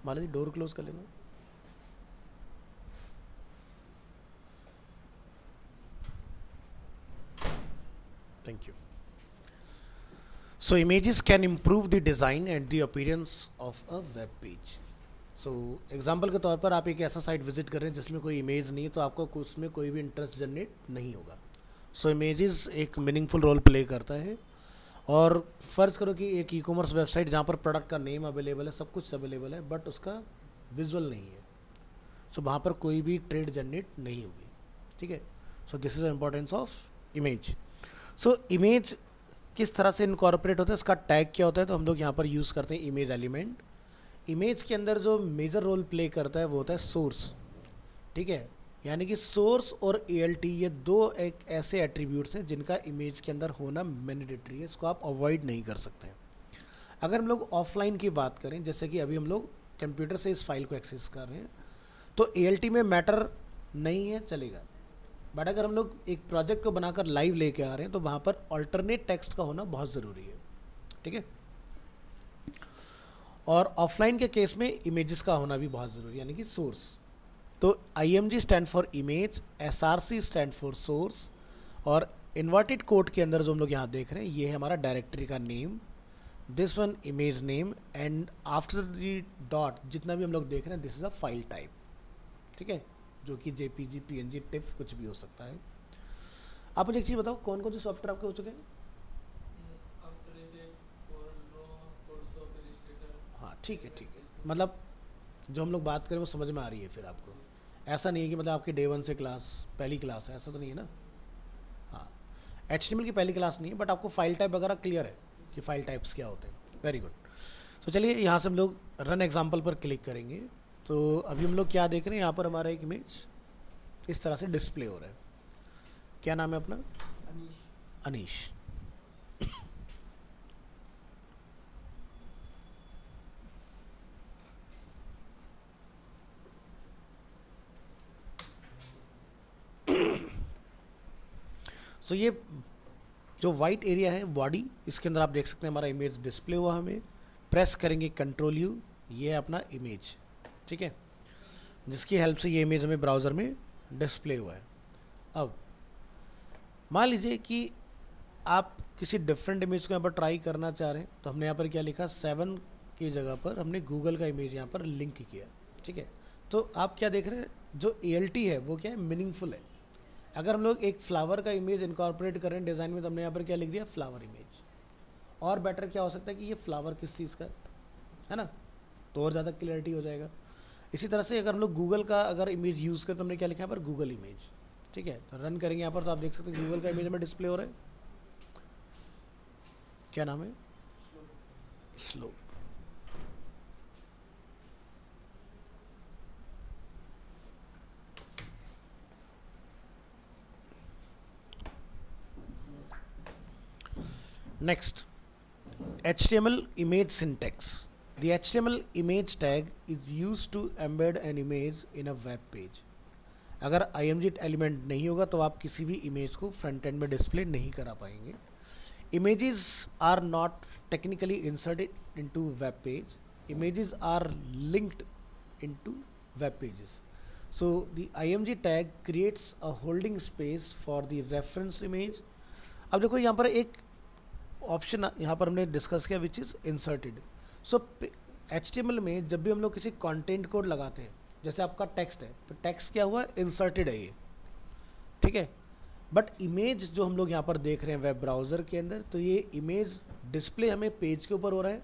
माला जी door close कर लेना। Thank you. So images can improve the design and the appearance of a web page. So example के तौर पर आप एक ऐसा साइट विजिट कर रहे हैं जिसमें कोई इमेज नहीं है, तो आपको उसमें कोई भी इंटरेस्ट जनरेट नहीं होगा। सो इमेजेस एक मीनिंगफुल रोल प्ले करता है। और फ़र्ज़ करो कि एक ई कॉमर्स वेबसाइट जहाँ पर प्रोडक्ट का नेम अवेलेबल है, सब कुछ अवेलेबल है, बट उसका विजुअल नहीं है, सो वहाँ पर कोई भी ट्रेड जनरेट नहीं होगी। ठीक है, so this is the importance of image. So image किस तरह से इनकॉर्पोरेट होता है, इसका टैग क्या होता है, तो हम लोग यहाँ पर यूज़ करते हैं इमेज एलिमेंट। इमेज के अंदर जो मेजर रोल प्ले करता है वो होता है सोर्स। ठीक है, यानी कि सोर्स और ALT ये दो एक ऐसे एट्रीब्यूट्स हैं जिनका इमेज के अंदर होना मैंडेटरी है, इसको आप अवॉइड नहीं कर सकते हैं। अगर हम लोग ऑफलाइन की बात करें, जैसे कि अभी हम लोग कंप्यूटर से इस फाइल को एक्सेस कर रहे हैं, तो ALT में मैटर नहीं है, चलेगा। बट अगर हम लोग एक प्रोजेक्ट को बनाकर लाइव लेके आ रहे हैं तो वहाँ पर अल्टरनेट टेक्स्ट का होना बहुत ज़रूरी है। ठीक है, और ऑफलाइन के केस में इमेजेस का होना भी बहुत ज़रूरी है, यानी कि सोर्स। तो IMG stand for image, SRC stand for source, और इन्वर्टेड कोड के अंदर जो हम लोग यहाँ देख रहे हैं ये है हमारा डायरेक्टरी का name, this one image name, and after the dot जितना भी हम लोग देख रहे हैं this is a file type. ठीक है, जो कि JPG, PNG, टिफ कुछ भी हो सकता है। आप मुझे एक चीज़ बताओ, कौन कौन से सॉफ्टवेयर आपके हो चुके हैं? हाँ ठीक है, ठीक है, मतलब जो हम लोग बात करें वो समझ में आ रही है फिर आपको। ऐसा नहीं है कि मतलब आपकी डे 1 से क्लास पहली क्लास है, ऐसा तो नहीं है ना। हाँ, HTML की पहली क्लास नहीं है, बट आपको फाइल टाइप वगैरह क्लियर है कि फाइल टाइप्स क्या होते हैं। Very good. तो चलिए यहाँ से हम लोग रन एग्जाम्पल पर क्लिक करेंगे। तो अभी हम लोग क्या देख रहे हैं, यहाँ पर हमारा एक इमेज इस तरह से डिस्प्ले हो रहा है। क्या नाम है अपना? अनीश। सो ये जो वाइट एरिया है बॉडी, इसके अंदर आप देख सकते हैं हमारा इमेज डिस्प्ले हुआ। हमें प्रेस करेंगे Ctrl+U, ये है अपना इमेज। ठीक है, जिसकी हेल्प से ये इमेज हमें ब्राउज़र में डिस्प्ले हुआ है। अब मान लीजिए कि आप किसी डिफरेंट इमेज को यहाँ पर ट्राई करना चाह रहे हैं, तो हमने यहाँ पर क्या लिखा, 7 की जगह पर हमने गूगल का इमेज यहाँ पर लिंक किया। ठीक है, तो आप क्या देख रहे हैं, जो ALT है वो क्या है, मीनिंगफुल है। अगर हम लोग एक फ्लावर का इमेज इनकॉर्पोरेट करें डिज़ाइन में, तो हमने यहाँ पर क्या लिख दिया, फ्लावर इमेज। और बेटर क्या हो सकता है कि ये फ्लावर किस चीज़ का है ना, तो और ज़्यादा क्लियरिटी हो जाएगा। इसी तरह से अगर हम लोग गूगल का अगर इमेज यूज़ करें तो हमने क्या लिखा है यहाँ पर, गूगल इमेज। ठीक है, तो रन करेंगे यहाँ पर, तो आप देख सकते हैं गूगल का इमेज में डिस्प्ले हो रहा है। क्या नाम है? Slow. Next, HTML image syntax. The HTML image tag is used to embed an image in a web page. अगर IMG एलिमेंट नहीं होगा तो आप किसी भी इमेज को फ्रंट एंड में डिस्प्ले नहीं करा पाएंगे। Images are not technically inserted into web page. Images are linked into web pages. So the IMG tag creates a holding space for the reference image. अब देखो यहाँ पर एक ऑप्शन यहाँ पर हमने डिस्कस किया which is inserted. So HTML में जब भी हम लोग किसी कंटेंट कोड लगाते हैं, जैसे आपका टेक्स्ट है, तो टेक्स्ट क्या हुआ, इंसर्टेड है ये। ठीक है, बट इमेज जो हम लोग यहाँ पर देख रहे हैं वेब ब्राउज़र के अंदर, तो ये इमेज डिस्प्ले हमें पेज के ऊपर हो रहा है।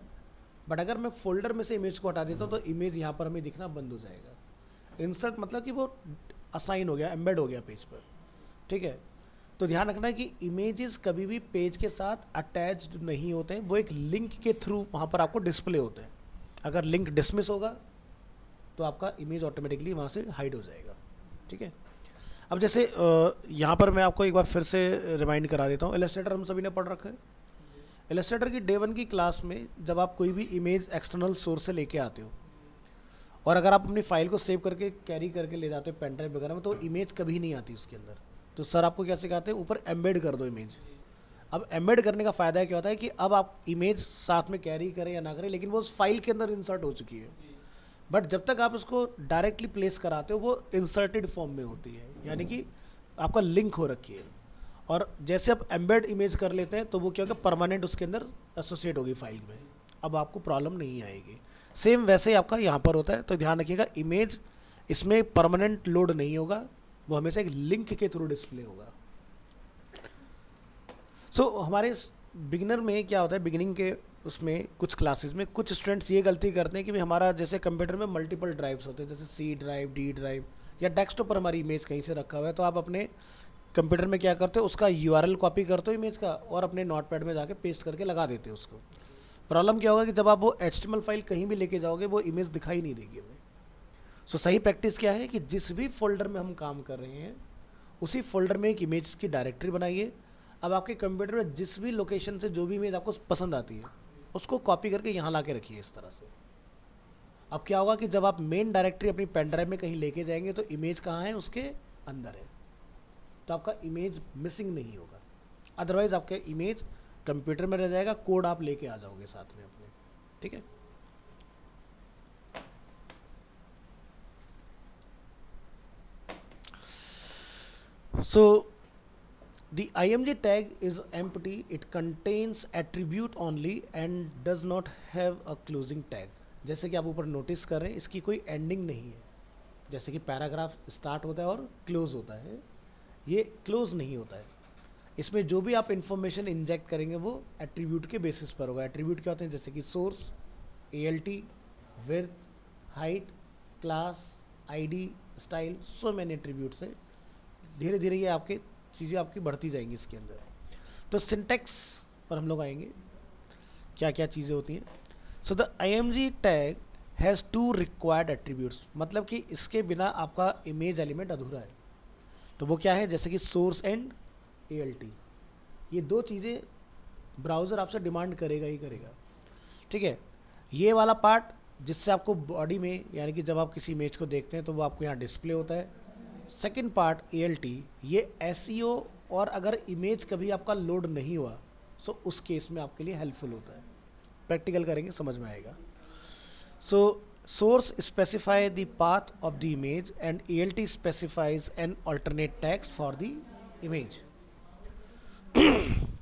बट अगर मैं फोल्डर में से इमेज को हटा देता हूँ तो इमेज यहाँ पर हमें दिखना बंद हो जाएगा। इंसर्ट मतलब कि वो असाइन हो गया, एम्बेड हो गया पेज पर। ठीक है, तो ध्यान रखना है कि इमेजेस कभी भी पेज के साथ अटैच्ड नहीं होते हैं, वो एक लिंक के थ्रू वहाँ पर आपको डिस्प्ले होते हैं। अगर लिंक डिसमिस होगा तो आपका इमेज ऑटोमेटिकली वहाँ से हाइड हो जाएगा। ठीक है, अब जैसे यहाँ पर मैं आपको एक बार फिर से रिमाइंड करा देता हूँ। इलस्ट्रेटर हम सभी ने पढ़ रखा है। इलस्ट्रेटर की डे 1 की क्लास में जब आप कोई भी इमेज एक्सटर्नल सोर्स से लेके आते हो, और अगर आप अपनी फाइल को सेव करके कैरी करके ले जाते हो पेन ड्राइव वगैरह में, तो इमेज कभी नहीं आती उसके अंदर। तो सर आपको क्या सिखाते हैं, ऊपर एम्बेड कर दो इमेज। अब एम्बेड करने का फ़ायदा क्या होता है कि अब आप इमेज साथ में कैरी करें या ना करें, लेकिन वो उस फाइल के अंदर इंसर्ट हो चुकी है। बट जब तक आप उसको डायरेक्टली प्लेस कराते हो वो इंसर्टेड फॉर्म में होती है, यानी कि आपका लिंक हो रखी है। और जैसे आप एम्बेड इमेज कर लेते हैं तो वो क्या होगा, परमानेंट उसके अंदर एसोसिएट होगी फाइल में, अब आपको प्रॉब्लम नहीं आएगी। सेम वैसे ही आपका यहाँ पर होता है, तो ध्यान रखिएगा इमेज इसमें परमानेंट लोड नहीं होगा, वो हमेशा एक लिंक के थ्रू डिस्प्ले होगा। सो हमारे बिगिनर में क्या होता है, बिगिनिंग के उसमें कुछ क्लासेस में कुछ स्टूडेंट्स ये गलती करते हैं कि हमारा जैसे कंप्यूटर में मल्टीपल ड्राइव्स होते हैं, जैसे सी ड्राइव, डी ड्राइव, या डेस्कटॉप पर हमारी इमेज कहीं से रखा हुआ है, तो आप अपने कंप्यूटर में क्या करते हो, उसका यूआरएल कॉपी करते हो इमेज का और अपने नोटपैड में जाके पेस्ट करके लगा देते हो उसको। प्रॉब्लम क्या होगा कि जब आप वो एचटीएमएल फाइल कहीं भी लेके जाओगे वो इमेज दिखाई नहीं देगी हमें। सो सही प्रैक्टिस क्या है कि जिस भी फोल्डर में हम काम कर रहे हैं उसी फोल्डर में एक इमेज की डायरेक्टरी बनाइए। अब आपके कंप्यूटर में जिस भी लोकेशन से जो भी इमेज आपको पसंद आती है उसको कॉपी करके यहाँ ला के रखिए इस तरह से। अब क्या होगा कि जब आप मेन डायरेक्टरी अपनी पेन ड्राइव में कहीं लेके जाएंगे तो इमेज कहाँ है, उसके अंदर है, तो आपका इमेज मिसिंग नहीं होगा। अदरवाइज आपका इमेज कंप्यूटर में रह जाएगा, कोड आप लेके आ जाओगे साथ में अपने, ठीक है। So the img tag is empty, it contains attribute only and does not have a closing tag। जैसे कि आप ऊपर नोटिस कर रहे हैं इसकी कोई एंडिंग नहीं है, जैसे कि पैराग्राफ स्टार्ट होता है और क्लोज होता है, ये क्लोज नहीं होता है। इसमें जो भी आप इंफॉर्मेशन इंजेक्ट करेंगे वो एट्रीब्यूट के बेसिस पर होगा। एट्रीब्यूट क्या होते हैं, जैसे कि source, ALT, width, height, class, ID, style, so many attributes हैं। धीरे धीरे ये आपके चीज़ें आपकी बढ़ती जाएंगी इसके अंदर। तो सिंटैक्स पर हम लोग आएंगे, क्या क्या चीज़ें होती हैं। So the img tag has 2 required attributes, मतलब कि इसके बिना आपका इमेज एलिमेंट अधूरा है। तो वो क्या है, जैसे कि सोर्स एंड ALT, ये 2 चीज़ें ब्राउज़र आपसे डिमांड करेगा ही करेगा, ठीक है। ये वाला पार्ट जिससे आपको बॉडी में, यानी कि जब आप किसी इमेज को देखते हैं तो वो आपको यहाँ डिस्प्ले होता है। सेकेंड पार्ट ALT, ये SEO, और अगर इमेज कभी आपका लोड नहीं हुआ सो उस केस में आपके लिए हेल्पफुल होता है। प्रैक्टिकल करेंगे समझ में आएगा। So source specify the path of the image and ALT specifies an alternate text for the image.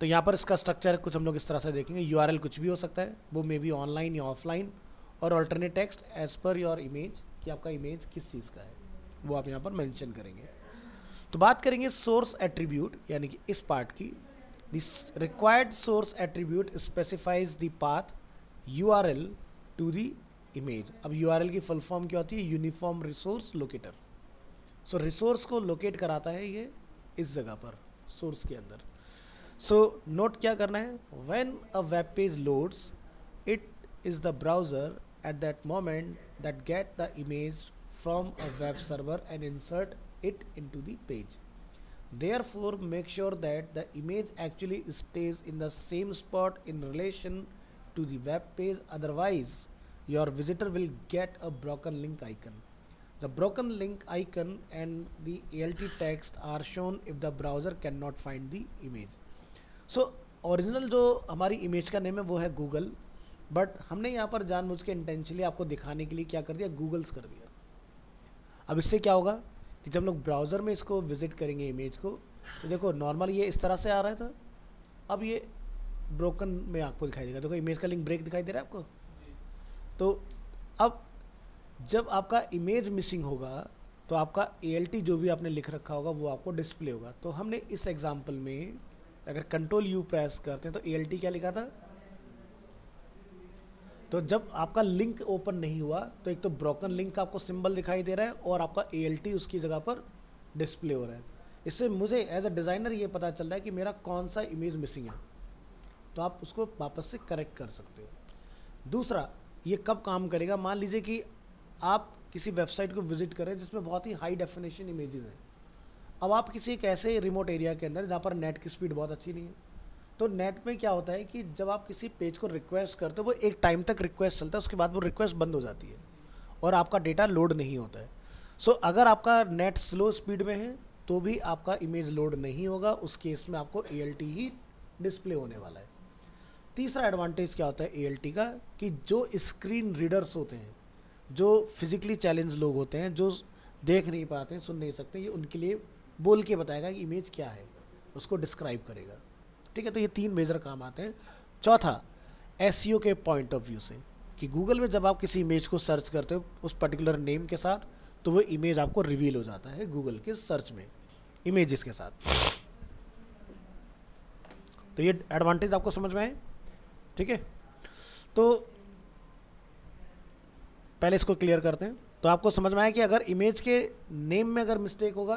तो यहाँ पर इसका स्ट्रक्चर कुछ हम लोग इस तरह से देखेंगे। URL कुछ भी हो सकता है, वो मे बी ऑनलाइन या ऑफलाइन, और alternate text as per your image, कि आपका इमेज किस चीज़ का है वो आप यहाँ पर मेंशन करेंगे। तो बात करेंगे सोर्स एट्रीब्यूट, यानी कि इस पार्ट की। This required source attribute specifies the path URL to the image. अब URL की फुल फॉर्म क्या होती है, uniform resource locator. So resource को लोकेट कराता है ये इस जगह पर सोर्स के अंदर। सो नोट क्या करना है, when a web page loads it is the browser at that moment that get the image from a web server and insert it into the page. Therefore, make sure that the image actually stays in the same spot in relation to the web page, otherwise your visitor will get a broken link icon. The broken link icon and the ALT text are shown if the browser cannot find the image. So original जो हमारी image का name है वो है Google, but हमने यहाँ पर जानबूझ के इंटेंशनली आपको दिखाने के लिए क्या कर दिया, गूगल्स कर दिया। अब इससे क्या होगा कि जब लोग ब्राउज़र में इसको विजिट करेंगे इमेज को, तो देखो नॉर्मल ये इस तरह से आ रहा था, अब ये ब्रोकन में आपको दिखाई देगा। देखो इमेज का लिंक ब्रेक दिखाई दे रहा है आपको। तो अब जब आपका इमेज मिसिंग होगा तो आपका ALT जो भी आपने लिख रखा होगा वो आपको डिस्प्ले होगा। तो हमने इस एग्जाम्पल में अगर Ctrl+U प्रेस करते हैं तो ALT क्या लिखा था, तो जब आपका लिंक ओपन नहीं हुआ तो एक तो ब्रोकन लिंक का आपको सिंबल दिखाई दे रहा है और आपका ALT उसकी जगह पर डिस्प्ले हो रहा है। इससे मुझे एज अ डिज़ाइनर ये पता चल रहा है कि मेरा कौन सा इमेज मिसिंग है, तो आप उसको वापस से करेक्ट कर सकते हो। दूसरा, ये कब काम करेगा, मान लीजिए कि आप किसी वेबसाइट को विजिट करें जिसमें बहुत ही हाई डेफिनेशन इमेजेस हैं। अब आप किसी एक ऐसे रिमोट एरिया के अंदर जहाँ पर नेट की स्पीड बहुत अच्छी नहीं है, तो नेट में क्या होता है कि जब आप किसी पेज को रिक्वेस्ट करते हो वो एक टाइम तक रिक्वेस्ट चलता है, उसके बाद वो रिक्वेस्ट बंद हो जाती है और आपका डेटा लोड नहीं होता है। सो अगर आपका नेट स्लो स्पीड में है तो भी आपका इमेज लोड नहीं होगा, उस केस में आपको ALT ही डिस्प्ले होने वाला है। तीसरा एडवांटेज क्या होता है ALT का, कि जो स्क्रीन रीडर्स होते हैं जो फिजिकली चैलेंज लोग होते हैं, जो देख नहीं पाते हैं, सुन नहीं सकते, ये उनके लिए बोल के बताएगा कि इमेज क्या है, उसको डिस्क्राइब करेगा। ठीक है, तो ये 3 मेजर काम आते हैं। चौथा, एसईओ के पॉइंट ऑफ व्यू से, कि गूगल में जब आप किसी इमेज को सर्च करते हो उस पर्टिकुलर नेम के साथ, तो वो इमेज आपको रिवील हो जाता है गूगल के सर्च में इमेजेस के साथ। तो ये एडवांटेज आपको समझ में आए। ठीक है, तो पहले इसको क्लियर करते हैं। तो आपको समझ में आया कि अगर इमेज के नेम में अगर मिस्टेक होगा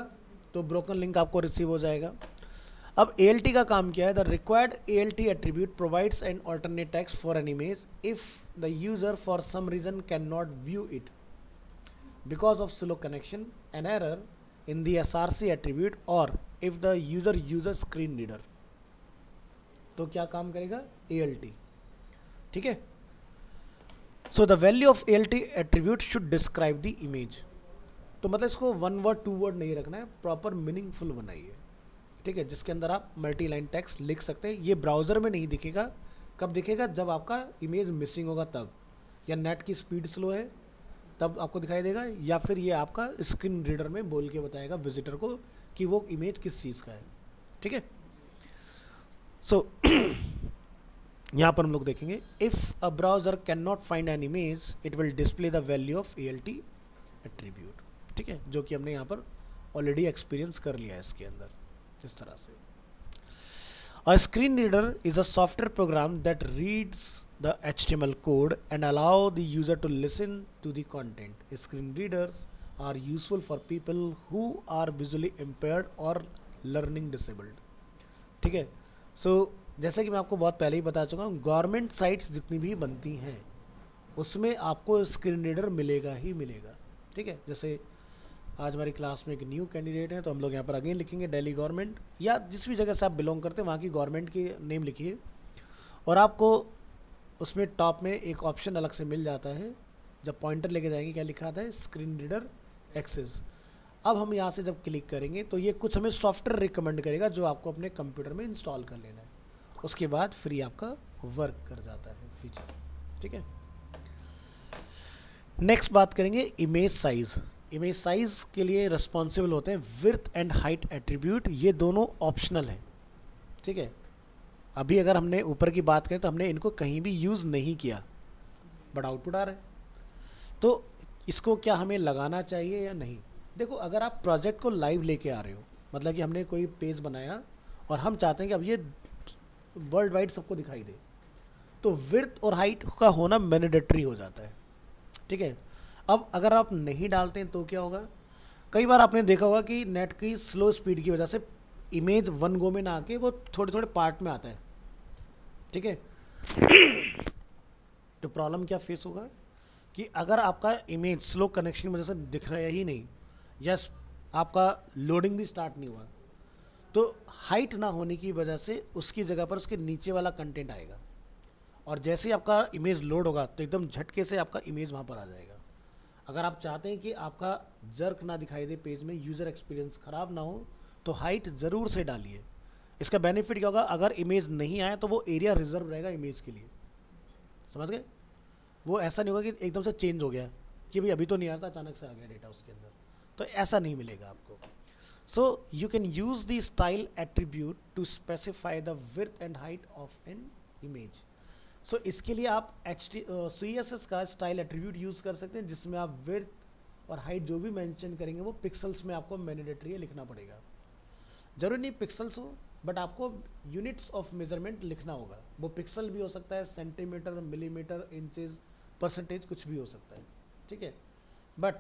तो ब्रोकन लिंक आपको रिसीव हो जाएगा। अब ALT का काम क्या है? The required ALT attribute provides an alternate text for an image if the user for some reason can not view it because of slow connection, an error in the SRC attribute, और if the user user screen reader. तो क्या काम करेगा? ALT। ठीक है, so the value of ALT attribute should describe the image. तो मतलब इसको 1 वर्ड 2 वर्ड नहीं रखना है, प्रॉपर मीनिंगफुल बनाइए। ठीक है, जिसके अंदर आप मल्टी लाइन टेक्स्ट लिख सकते हैं। ये ब्राउज़र में नहीं दिखेगा। कब दिखेगा? जब आपका इमेज मिसिंग होगा तब, या नेट की स्पीड स्लो है तब आपको दिखाई देगा, या फिर ये आपका स्क्रीन रीडर में बोल के बताएगा विजिटर को कि वो इमेज किस चीज़ का है। ठीक है, सो यहाँ पर हम लोग देखेंगे, if a browser can not find an image it will display the value of ALT attribute. ठीक है, जो कि हमने यहाँ पर ऑलरेडी एक्सपीरियंस कर लिया है इसके अंदर इस तरह से। A screen reader is a software program that reads the HTML code and allow the user to listen to the content. Screen readers are useful for people who are visually impaired or learning disabled. ठीक है, so जैसे कि मैं आपको बहुत पहले ही बता चुका हूँ, गवर्नमेंट साइट्स जितनी भी बनती हैं उसमें आपको स्क्रीन रीडर मिलेगा ही मिलेगा। ठीक है, जैसे आज हमारी क्लास में एक न्यू कैंडिडेट है, तो हम लोग यहाँ पर अगेन लिखेंगे दिल्ली गवर्नमेंट, या जिस भी जगह से आप बिलोंग करते हैं वहाँ की गवर्नमेंट की नेम लिखिए, और आपको उसमें टॉप में एक ऑप्शन अलग से मिल जाता है। जब पॉइंटर लेके जाएंगे क्या लिखा आता है? Screen reader access. अब हम यहाँ से जब क्लिक करेंगे तो ये कुछ हमें सॉफ्टवेयर रिकमेंड करेगा जो आपको अपने कंप्यूटर में इंस्टॉल कर लेना है। उसके बाद फ्री आपका वर्क कर जाता है फीचर। ठीक है, नेक्स्ट बात करेंगे इमेज साइज़। इमेज साइज़ के लिए रिस्पॉन्सिबल होते हैं विड्थ एंड हाइट एट्रीब्यूट। ये दोनों ऑप्शनल हैं। ठीक है, अभी अगर हमने ऊपर की बात करें तो हमने इनको कहीं भी यूज़ नहीं किया, बट आउटपुट आ रहा है। तो इसको क्या हमें लगाना चाहिए या नहीं? देखो, अगर आप प्रोजेक्ट को लाइव लेके आ रहे हो, मतलब कि हमने कोई पेज बनाया और हम चाहते हैं कि अब ये वर्ल्ड वाइड सबको दिखाई दे, तो विड्थ और हाइट का होना मैंडेटरी हो जाता है। ठीक है, अब अगर आप नहीं डालते हैं तो क्या होगा? कई बार आपने देखा होगा कि नेट की स्लो स्पीड की वजह से इमेज 1 गो में ना आके वो थोड़े थोड़े पार्ट में आता है। ठीक है, तो प्रॉब्लम क्या फेस होगा कि अगर आपका इमेज स्लो कनेक्शन की वजह से दिख रहा है ही नहीं, या आपका लोडिंग भी स्टार्ट नहीं हुआ, तो हाइट ना होने की वजह से उसकी जगह पर उसके नीचे वाला कंटेंट आएगा, और जैसे ही आपका इमेज लोड होगा तो एकदम झटके से आपका इमेज वहाँ पर आ जाएगा। अगर आप चाहते हैं कि आपका जर्क ना दिखाई दे पेज में, यूज़र एक्सपीरियंस ख़राब ना हो, तो हाइट ज़रूर से डालिए। इसका बेनिफिट क्या होगा? अगर इमेज नहीं आया तो वो एरिया रिजर्व रहेगा इमेज के लिए। समझ गए? वो ऐसा नहीं होगा कि एकदम से चेंज हो गया कि भाई अभी तो नहीं आ रहा था, अचानक से आ गया डेटा उसके अंदर, तो ऐसा नहीं मिलेगा आपको। So you can use the style attribute to specify the width and height of an image. So इसके लिए आप CSS का स्टाइल एट्रीब्यूट यूज़ कर सकते हैं, जिसमें आप विड्थ और हाइट जो भी मेंशन करेंगे वो पिक्सल्स में आपको मैंडेटरी लिखना पड़ेगा। जरूरी नहीं पिक्सल्स हो, बट आपको यूनिट्स ऑफ मेजरमेंट लिखना होगा। वो पिक्सल भी हो सकता है, सेंटीमीटर, मिलीमीटर, इंचेस, परसेंटेज, कुछ भी हो सकता है। ठीक है, बट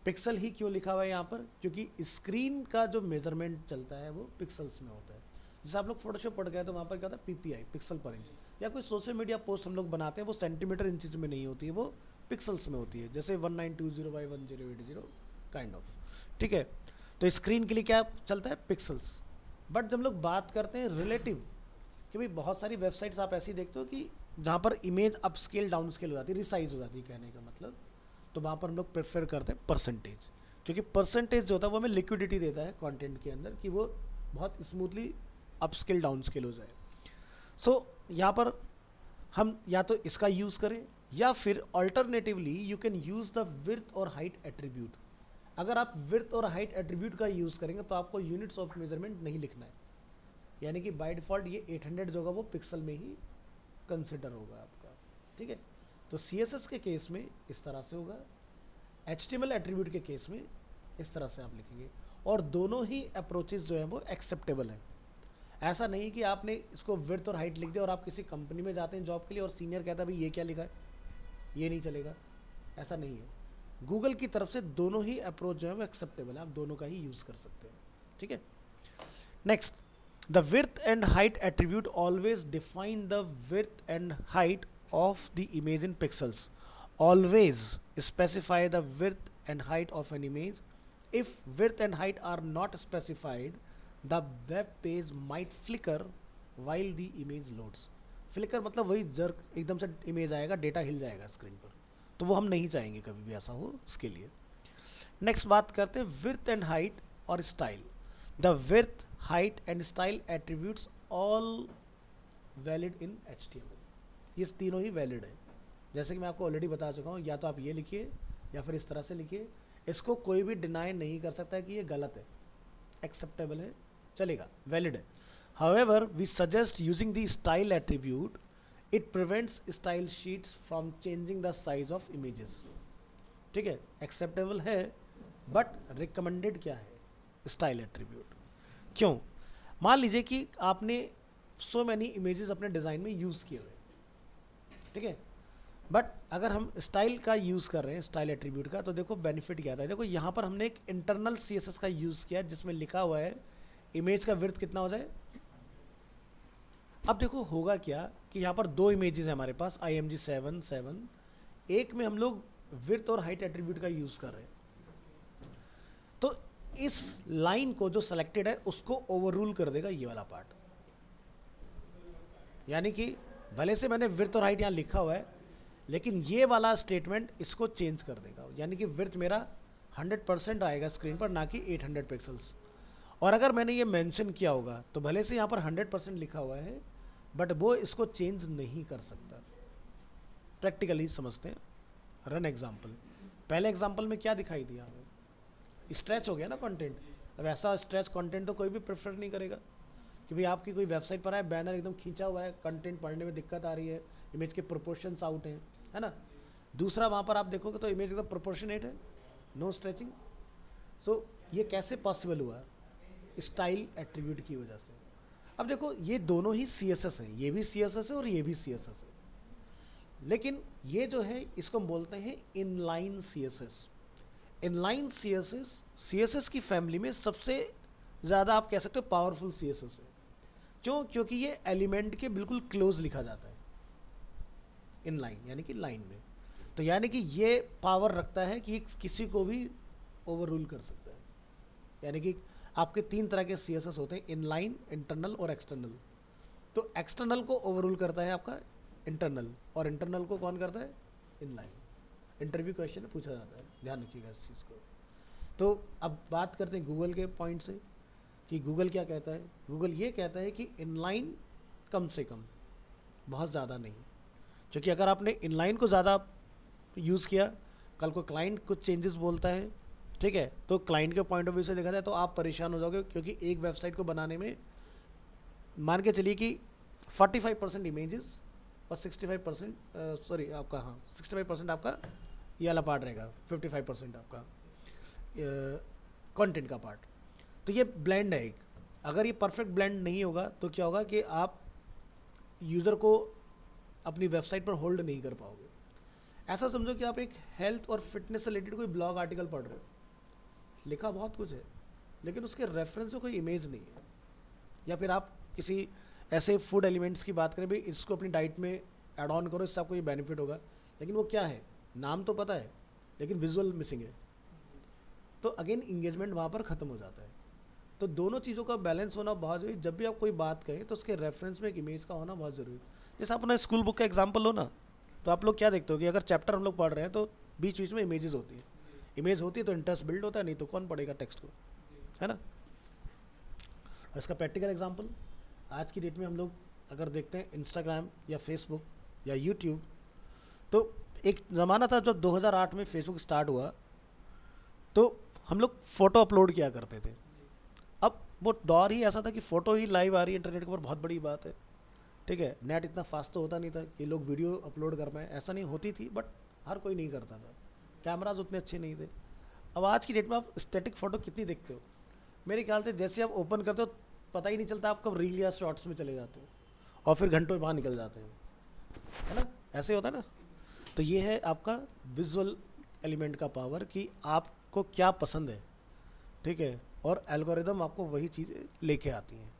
पिक्सल ही क्यों लिखा हुआ है यहाँ पर? क्योंकि स्क्रीन का जो मेजरमेंट चलता है वो पिक्सल्स में होता है। जैसे आप लोग फोटोशॉप पढ़ गए तो वहाँ पर क्या होता है? PPI, पिक्सल पर इंच। या कोई सोशल मीडिया पोस्ट हम लोग बनाते हैं वो सेंटीमीटर इंचेस में नहीं होती है, वो पिक्सल्स में होती है, जैसे 1920x1080 काइंड ऑफ। ठीक है, तो स्क्रीन के लिए क्या चलता है? पिक्सल्स। बट जब लोग बात करते हैं रिलेटिव, कि भाई बहुत सारी वेबसाइट्स आप ऐसी देखते हो कि जहाँ पर image up scale down scale हो जाती है, रिसाइज हो जाती है कहने का मतलब, तो वहाँ पर हम लोग प्रेफर करते हैं परसेंटेज, क्योंकि परसेंटेज जो होता है वो हमें लिक्विडिटी देता है कंटेंट के अंदर, कि वो बहुत smoothly up scale down scale हो जाए। सो यहाँ पर हम या तो इसका यूज़ करें या फिर alternatively you can use the width और हाइट एट्रीब्यूट। अगर आप विड्थ और हाइट एट्रीब्यूट का यूज़ करेंगे तो आपको यूनिट्स ऑफ मेजरमेंट नहीं लिखना है, यानी कि बाय डिफ़ॉल्ट ये 800 जो होगा वो पिक्सल में ही कंसिडर होगा आपका, ठीक है। तो CSS के केस में इस तरह से होगा, HTML एट्रीब्यूट के केस में इस तरह से आप लिखेंगे, और दोनों ही अप्रोचेस जो है वो एक्सेप्टेबल हैं। ऐसा नहीं कि आपने इसको विड्थ और हाइट लिख दिया और आप किसी कंपनी में जाते हैं जॉब के लिए और सीनियर कहता है भाई ये क्या लिखा है, ये नहीं चलेगा, ऐसा नहीं है। गूगल की तरफ से दोनों ही अप्रोच जो है वो एक्सेप्टेबल है, आप दोनों का ही यूज़ कर सकते हैं, ठीक है। Next, the width and height attribute always define the width and height of the image in pixels, always specify the width and height of an image. If width and height are not specified, the web page might flicker while the image loads. Flicker मतलब वही jerk, एकदम से image आएगा, data हिल जाएगा screen पर, तो वो हम नहीं चाहेंगे कभी भी ऐसा हो इसके लिए। नेक्स्ट बात करते हैं विड्थ एंड हाइट और style. The width, height and style attributes all valid in HTML। ये तीनों ही वैलिड है, जैसे कि मैं आपको ऑलरेडी बता चुका हूँ, या तो आप ये लिखिए या फिर इस तरह से लिखिए, इसको कोई भी डिनाई नहीं कर सकता है कि ये गलत है, एक्सेप्टेबल है, चलेगा, वैलिड है। However we suggest using the style attribute, it prevents style sheets from changing the size of images, ठीक है। एक्सेप्टेबल है बट रिकमेंडेड क्या है, स्टाइल एट्रीब्यूट। क्यों? मान लीजिए कि आपने सो मैनी इमेजेस अपने डिज़ाइन में यूज़ किए हुए, ठीक है, बट अगर हम स्टाइल का यूज़ कर रहे हैं, स्टाइल एट्रीब्यूट का, तो देखो बेनिफिट क्या था। देखो यहाँ पर हमने एक इंटरनल CSS का यूज़ किया जिसमें लिखा हुआ है इमेज का विड्थ कितना हो जाए। अब देखो होगा क्या कि यहाँ पर दो इमेजेस हैं हमारे पास, IMG 7, एक में हम लोग विड्थ और हाइट एट्रीब्यूट का यूज़ कर रहे हैं, तो इस लाइन को जो सेलेक्टेड है उसको ओवररूल कर देगा ये वाला पार्ट, यानी कि भले से मैंने विड्थ और हाइट यहाँ लिखा हुआ है, लेकिन ये वाला स्टेटमेंट इसको चेंज कर देगा, यानी कि विड्थ मेरा 100% आएगा स्क्रीन पर, ना कि 800 पिक्सल्स। और अगर मैंने ये मेंशन किया होगा तो भले से यहाँ पर 100% लिखा हुआ है, बट वो इसको चेंज नहीं कर सकता। प्रैक्टिकली समझते हैं, रन एग्जाम्पल। पहले एग्जाम्पल में क्या दिखाई दिया हमें, स्ट्रेच हो गया ना कंटेंट। अब ऐसा स्ट्रेच कंटेंट तो कोई भी प्रेफर नहीं करेगा कि भाई आपकी कोई वेबसाइट पर है, बैनर एकदम खींचा हुआ है, कंटेंट पढ़ने में दिक्कत आ रही है, इमेज के प्रोपोर्शंस आउट हैं, है ना। दूसरा वहाँ पर आप देखोगे तो इमेज एकदम प्रोपोर्शनेट है, नो स्ट्रेचिंग। सो ये कैसे पॉसिबल हुआ, स्टाइल एट्रीब्यूट की वजह से। अब देखो ये दोनों ही CSS हैं, ये भी CSS है और ये भी CSS है, लेकिन ये जो है इसको हम बोलते हैं इनलाइन CSS। इनलाइन CSS की फैमिली में सबसे ज़्यादा आप कह सकते हो पावरफुल CSS है। क्यों? क्योंकि ये एलिमेंट के बिल्कुल क्लोज लिखा जाता है इनलाइन, यानी कि लाइन में, तो यानी कि ये पावर रखता है कि किसी को भी ओवररूल कर सकता है। यानी कि आपके 3 तरह के CSS होते हैं, इनलाइन, इंटरनल और एक्सटर्नल। तो एक्सटर्नल को ओवररूल करता है आपका इंटरनल, और इंटरनल को कौन करता है, इनलाइन। इंटरव्यू क्वेश्चन में पूछा जाता है, ध्यान रखिएगा इस चीज़ को। तो अब बात करते हैं गूगल के पॉइंट से कि गूगल क्या कहता है। गूगल ये कहता है कि इनलाइन कम से कम, बहुत ज़्यादा नहीं, क्योंकि अगर आपने इनलाइन को ज़्यादा यूज़ किया, कल को क्लाइंट कुछ चेंजेस बोलता है, ठीक है, तो क्लाइंट के पॉइंट ऑफ व्यू से देखा जाए तो आप परेशान हो जाओगे, क्योंकि एक वेबसाइट को बनाने में मान के चलिए कि 45% इमेजेस और 65% सॉरी आपका, हाँ 65% आपका ये वाला पार्ट रहेगा, 55% आपका कंटेंट का पार्ट। तो ये ब्लेंड है एक। अगर ये परफेक्ट ब्लेंड नहीं होगा तो क्या होगा कि आप यूज़र को अपनी वेबसाइट पर होल्ड नहीं कर पाओगे। ऐसा समझो कि आप एक हेल्थ और फिटनेस से रिलेटेड कोई ब्लॉग आर्टिकल पढ़ रहे हो, लिखा बहुत कुछ है लेकिन उसके रेफरेंस में कोई इमेज नहीं है, या फिर आप किसी ऐसे फूड एलिमेंट्स की बात करें, भाई इसको अपनी डाइट में ऐड ऑन करो, इससे आपको ये बेनिफिट होगा, लेकिन वो क्या है, नाम तो पता है लेकिन विजुअल मिसिंग है, तो अगेन इंगेजमेंट वहाँ पर ख़त्म हो जाता है। तो दोनों चीज़ों का बैलेंस होना बहुत ज़रूरी। जब भी आप कोई बात कहें तो उसके रेफरेंस में एक इमेज का होना बहुत ज़रूरी। जैसे अपना स्कूल बुक का एग्जाम्पल हो ना, तो आप लोग क्या देखते हो कि अगर चैप्टर हम लोग पढ़ रहे हैं तो बीच बीच में इमेजेस होती है, इमेज होती है तो इंटरेस्ट बिल्ड होता है, नहीं तो कौन पढ़ेगा टेक्स्ट को, है ना। इसका प्रैक्टिकल एग्जाम्पल आज की डेट में हम लोग अगर देखते हैं इंस्टाग्राम या फेसबुक या यूट्यूब। तो एक ज़माना था जब 2008 में फेसबुक स्टार्ट हुआ तो हम लोग फ़ोटो अपलोड किया करते थे। अब वो दौर ही ऐसा था कि फ़ोटो ही लाइव आ रही है इंटरनेट के ऊपर, बहुत बड़ी बात है। ठीक है, नेट इतना फास्ट तो होता नहीं था कि लोग वीडियो अपलोड कर पाएँ, ऐसा नहीं होती थी, बट हर कोई नहीं करता था, कैमराज उतने अच्छे नहीं थे। अब आज की डेट में आप स्टैटिक फ़ोटो कितनी देखते हो? मेरे ख्याल से जैसे आप ओपन करते हो पता ही नहीं चलता आप कब रील या शॉर्ट्स में चले जाते हो और फिर घंटों बाहर निकल जाते हो, है ना? ऐसे होता है ना। तो ये है आपका विजुअल एलिमेंट का पावर कि आपको क्या पसंद है, ठीक है, और एल्गोरिदम आपको वही चीज़ें लेके आती हैं।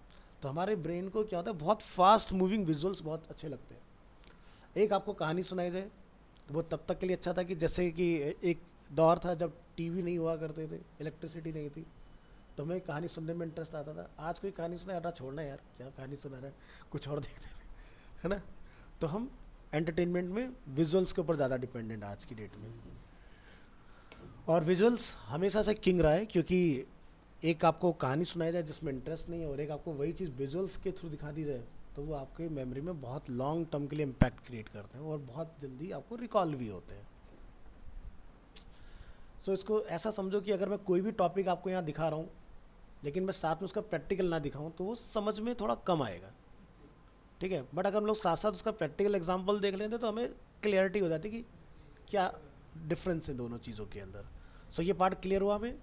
तो हमारे ब्रेन को क्या होता है, बहुत फास्ट मूविंग विजुअल्स बहुत अच्छे लगते हैं। एक आपको कहानी सुनाई जाए तो वो तब तक के लिए अच्छा था कि जैसे कि एक दौर था जब टीवी नहीं हुआ करते थे, इलेक्ट्रिसिटी नहीं थी, तो हमें कहानी सुनने में इंटरेस्ट आता था। आज कोई कहानी सुना यार, छोड़ना यार, क्या कहानी सुना रहा है, कुछ और देखते थे, है ना? तो हम एंटरटेनमेंट में विजुअल्स के ऊपर ज़्यादा डिपेंडेंट आज की डेट में। और विजुअल्स हमेशा से किंग रहा है, क्योंकि एक आपको कहानी सुनाई जाए जिसमें इंटरेस्ट नहीं है और एक आपको वही चीज़ विजुअल्स के थ्रू दिखा दी जाए, तो वो आपके मेमोरी में बहुत लॉन्ग टर्म के लिए इम्पैक्ट क्रिएट करते हैं और बहुत जल्दी आपको रिकॉल भी होते हैं। तो इसको ऐसा समझो कि अगर मैं कोई भी टॉपिक आपको यहाँ दिखा रहा हूँ लेकिन मैं साथ में उसका प्रैक्टिकल ना दिखाऊँ तो वो समझ में थोड़ा कम आएगा, ठीक है। बट अगर हम लोग साथ साथ उसका प्रैक्टिकल एग्जाम्पल देख लेते तो हमें क्लियरिटी हो जाती कि क्या डिफरेंस है दोनों चीज़ों के अंदर। सो ये पार्ट क्लियर हुआ हमें।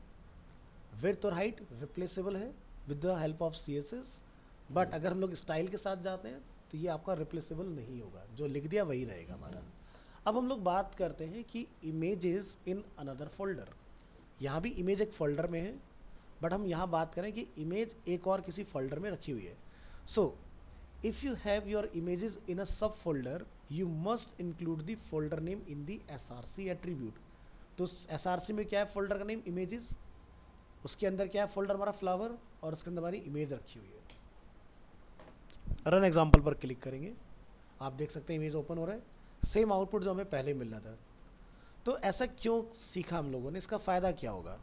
विड्थ और हाइट रिप्लेसेबल है with the help of CSS, but अगर हम लोग स्टाइल के साथ जाते हैं तो ये आपका रिप्लेसेबल नहीं होगा, जो लिख दिया वही रहेगा हमारा। अब हम लोग बात करते हैं कि इमेजेस इन अनदर फोल्डर। यहाँ भी इमेज एक फोल्डर में है, बट हम यहाँ बात करें कि इमेज एक और किसी फोल्डर में रखी हुई है। So if you have your images in a sub folder you must include the folder name in the SRC attribute. तो SRC में क्या है फोल्डर का नेम? इमेजेस। उसके अंदर क्या है फोल्डर हमारा? फ्लावर। और उसके अंदर हमारी इमेज रखी हुई है। रन एग्जाम्पल पर क्लिक करेंगे, आप देख सकते हैं इमेज ओपन हो रहा है, सेम आउटपुट जो हमें पहले मिल रहा था। तो ऐसा क्यों सीखा हम लोगों ने, इसका फ़ायदा क्या होगा?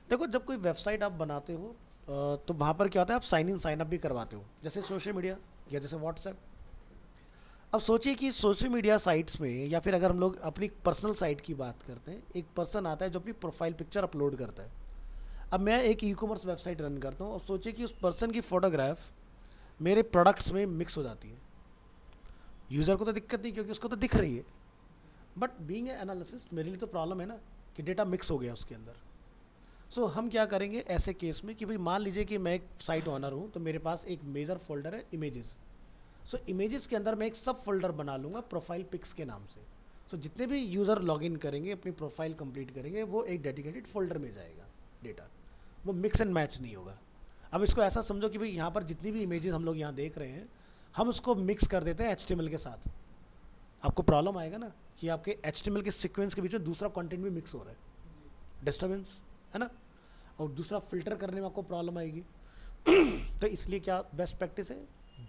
देखो, जब कोई वेबसाइट आप बनाते हो तो वहाँ पर क्या होता है, आप साइन इन साइन अप भी करवाते हो, जैसे सोशल मीडिया या जैसे व्हाट्सएप। अब सोचिए कि सोशल मीडिया साइट्स में या फिर अगर हम लोग अपनी पर्सनल साइट की बात करते हैं, एक पर्सन आता है जो अपनी प्रोफाइल पिक्चर अपलोड करता है। अब मैं एक ई-कॉमर्स वेबसाइट रन करता हूँ और सोचिए कि उस पर्सन की फ़ोटोग्राफ मेरे प्रोडक्ट्स में मिक्स हो जाती है। यूज़र को तो दिक्कत नहीं क्योंकि उसको तो दिख रही है, बट बीइंग ए एनालिसिस्ट मेरे लिए तो प्रॉब्लम है ना कि डेटा मिक्स हो गया उसके अंदर। सो हम क्या करेंगे ऐसे केस में कि भाई मान लीजिए कि मैं एक साइट ओनर हूँ, तो मेरे पास एक मेजर फोल्डर है इमेजेस। सो इमेजेस के अंदर मैं एक सब फोल्डर बना लूँगा प्रोफाइल पिक्स के नाम से। सो जितने भी यूज़र लॉगिन करेंगे, अपनी प्रोफाइल कंप्लीट करेंगे, वो एक डेडिकेटेड फोल्डर में जाएगा डेटा, वो मिक्स एंड मैच नहीं होगा। अब इसको ऐसा समझो कि भाई यहाँ पर जितनी भी इमेजेस हम लोग यहाँ देख रहे हैं, हम उसको मिक्स कर देते हैं HTML के साथ। आपको प्रॉब्लम आएगा ना कि आपके HTML के सीक्वेंस के बीच में दूसरा कंटेंट भी मिक्स हो रहा है, डिस्टर्बेंस है ना, और दूसरा फिल्टर करने में आपको प्रॉब्लम आएगी। तो इसलिए क्या बेस्ट प्रैक्टिस है,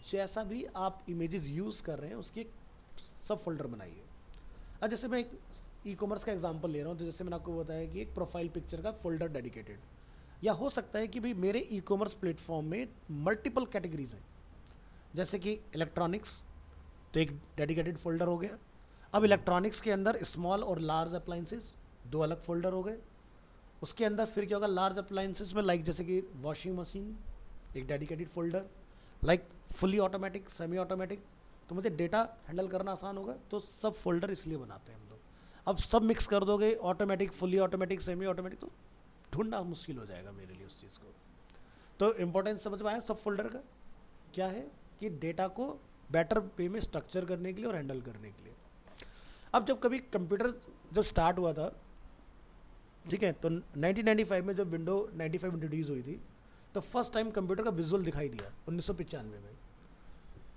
जैसा भी आप इमेजेस यूज़ कर रहे हैं उसकी एक सब फोल्डर बनाइए। अब जैसे मैं एक ई-कॉमर्स का एग्जांपल ले रहा हूँ, तो जैसे मैंने आपको बताया कि एक प्रोफाइल पिक्चर का फोल्डर डेडिकेटेड, या हो सकता है कि भाई मेरे ई-कॉमर्स प्लेटफॉर्म में मल्टीपल कैटेगरीज हैं, जैसे कि इलेक्ट्रॉनिक्स, तो एक डेडिकेटेड फोल्डर हो गया। अब इलेक्ट्रॉनिक्स के अंदर स्मॉल और लार्ज अप्लाइंसेस, दो अलग फोल्डर हो गए। उसके अंदर फिर क्या होगा, लार्ज अप्लाइंसेस में लाइक जैसे कि वॉशिंग मशीन, एक dedicated folder, like fully automatic, semi automatic. तो मुझे डेटा हैंडल करना आसान होगा, तो सब फोल्डर इसलिए बनाते हैं हम लोग। अब सब मिक्स कर दोगे, automatic, fully automatic, semi automatic, तो ढूंढना मुश्किल हो जाएगा मेरे लिए उस चीज़ को। तो इंपॉर्टेंस समझ में आया सब फोल्डर का क्या है, कि डेटा को बेटर वे में स्ट्रक्चर करने के लिए और हैंडल करने के लिए। अब जब कभी कंप्यूटर जब स्टार्ट हुआ था, ठीक है, तो 1995 में जब विंडो 95 इंट्रोड्यूस हुई थी, तो फर्स्ट टाइम कंप्यूटर का विजुअल दिखाई दिया 1995 में।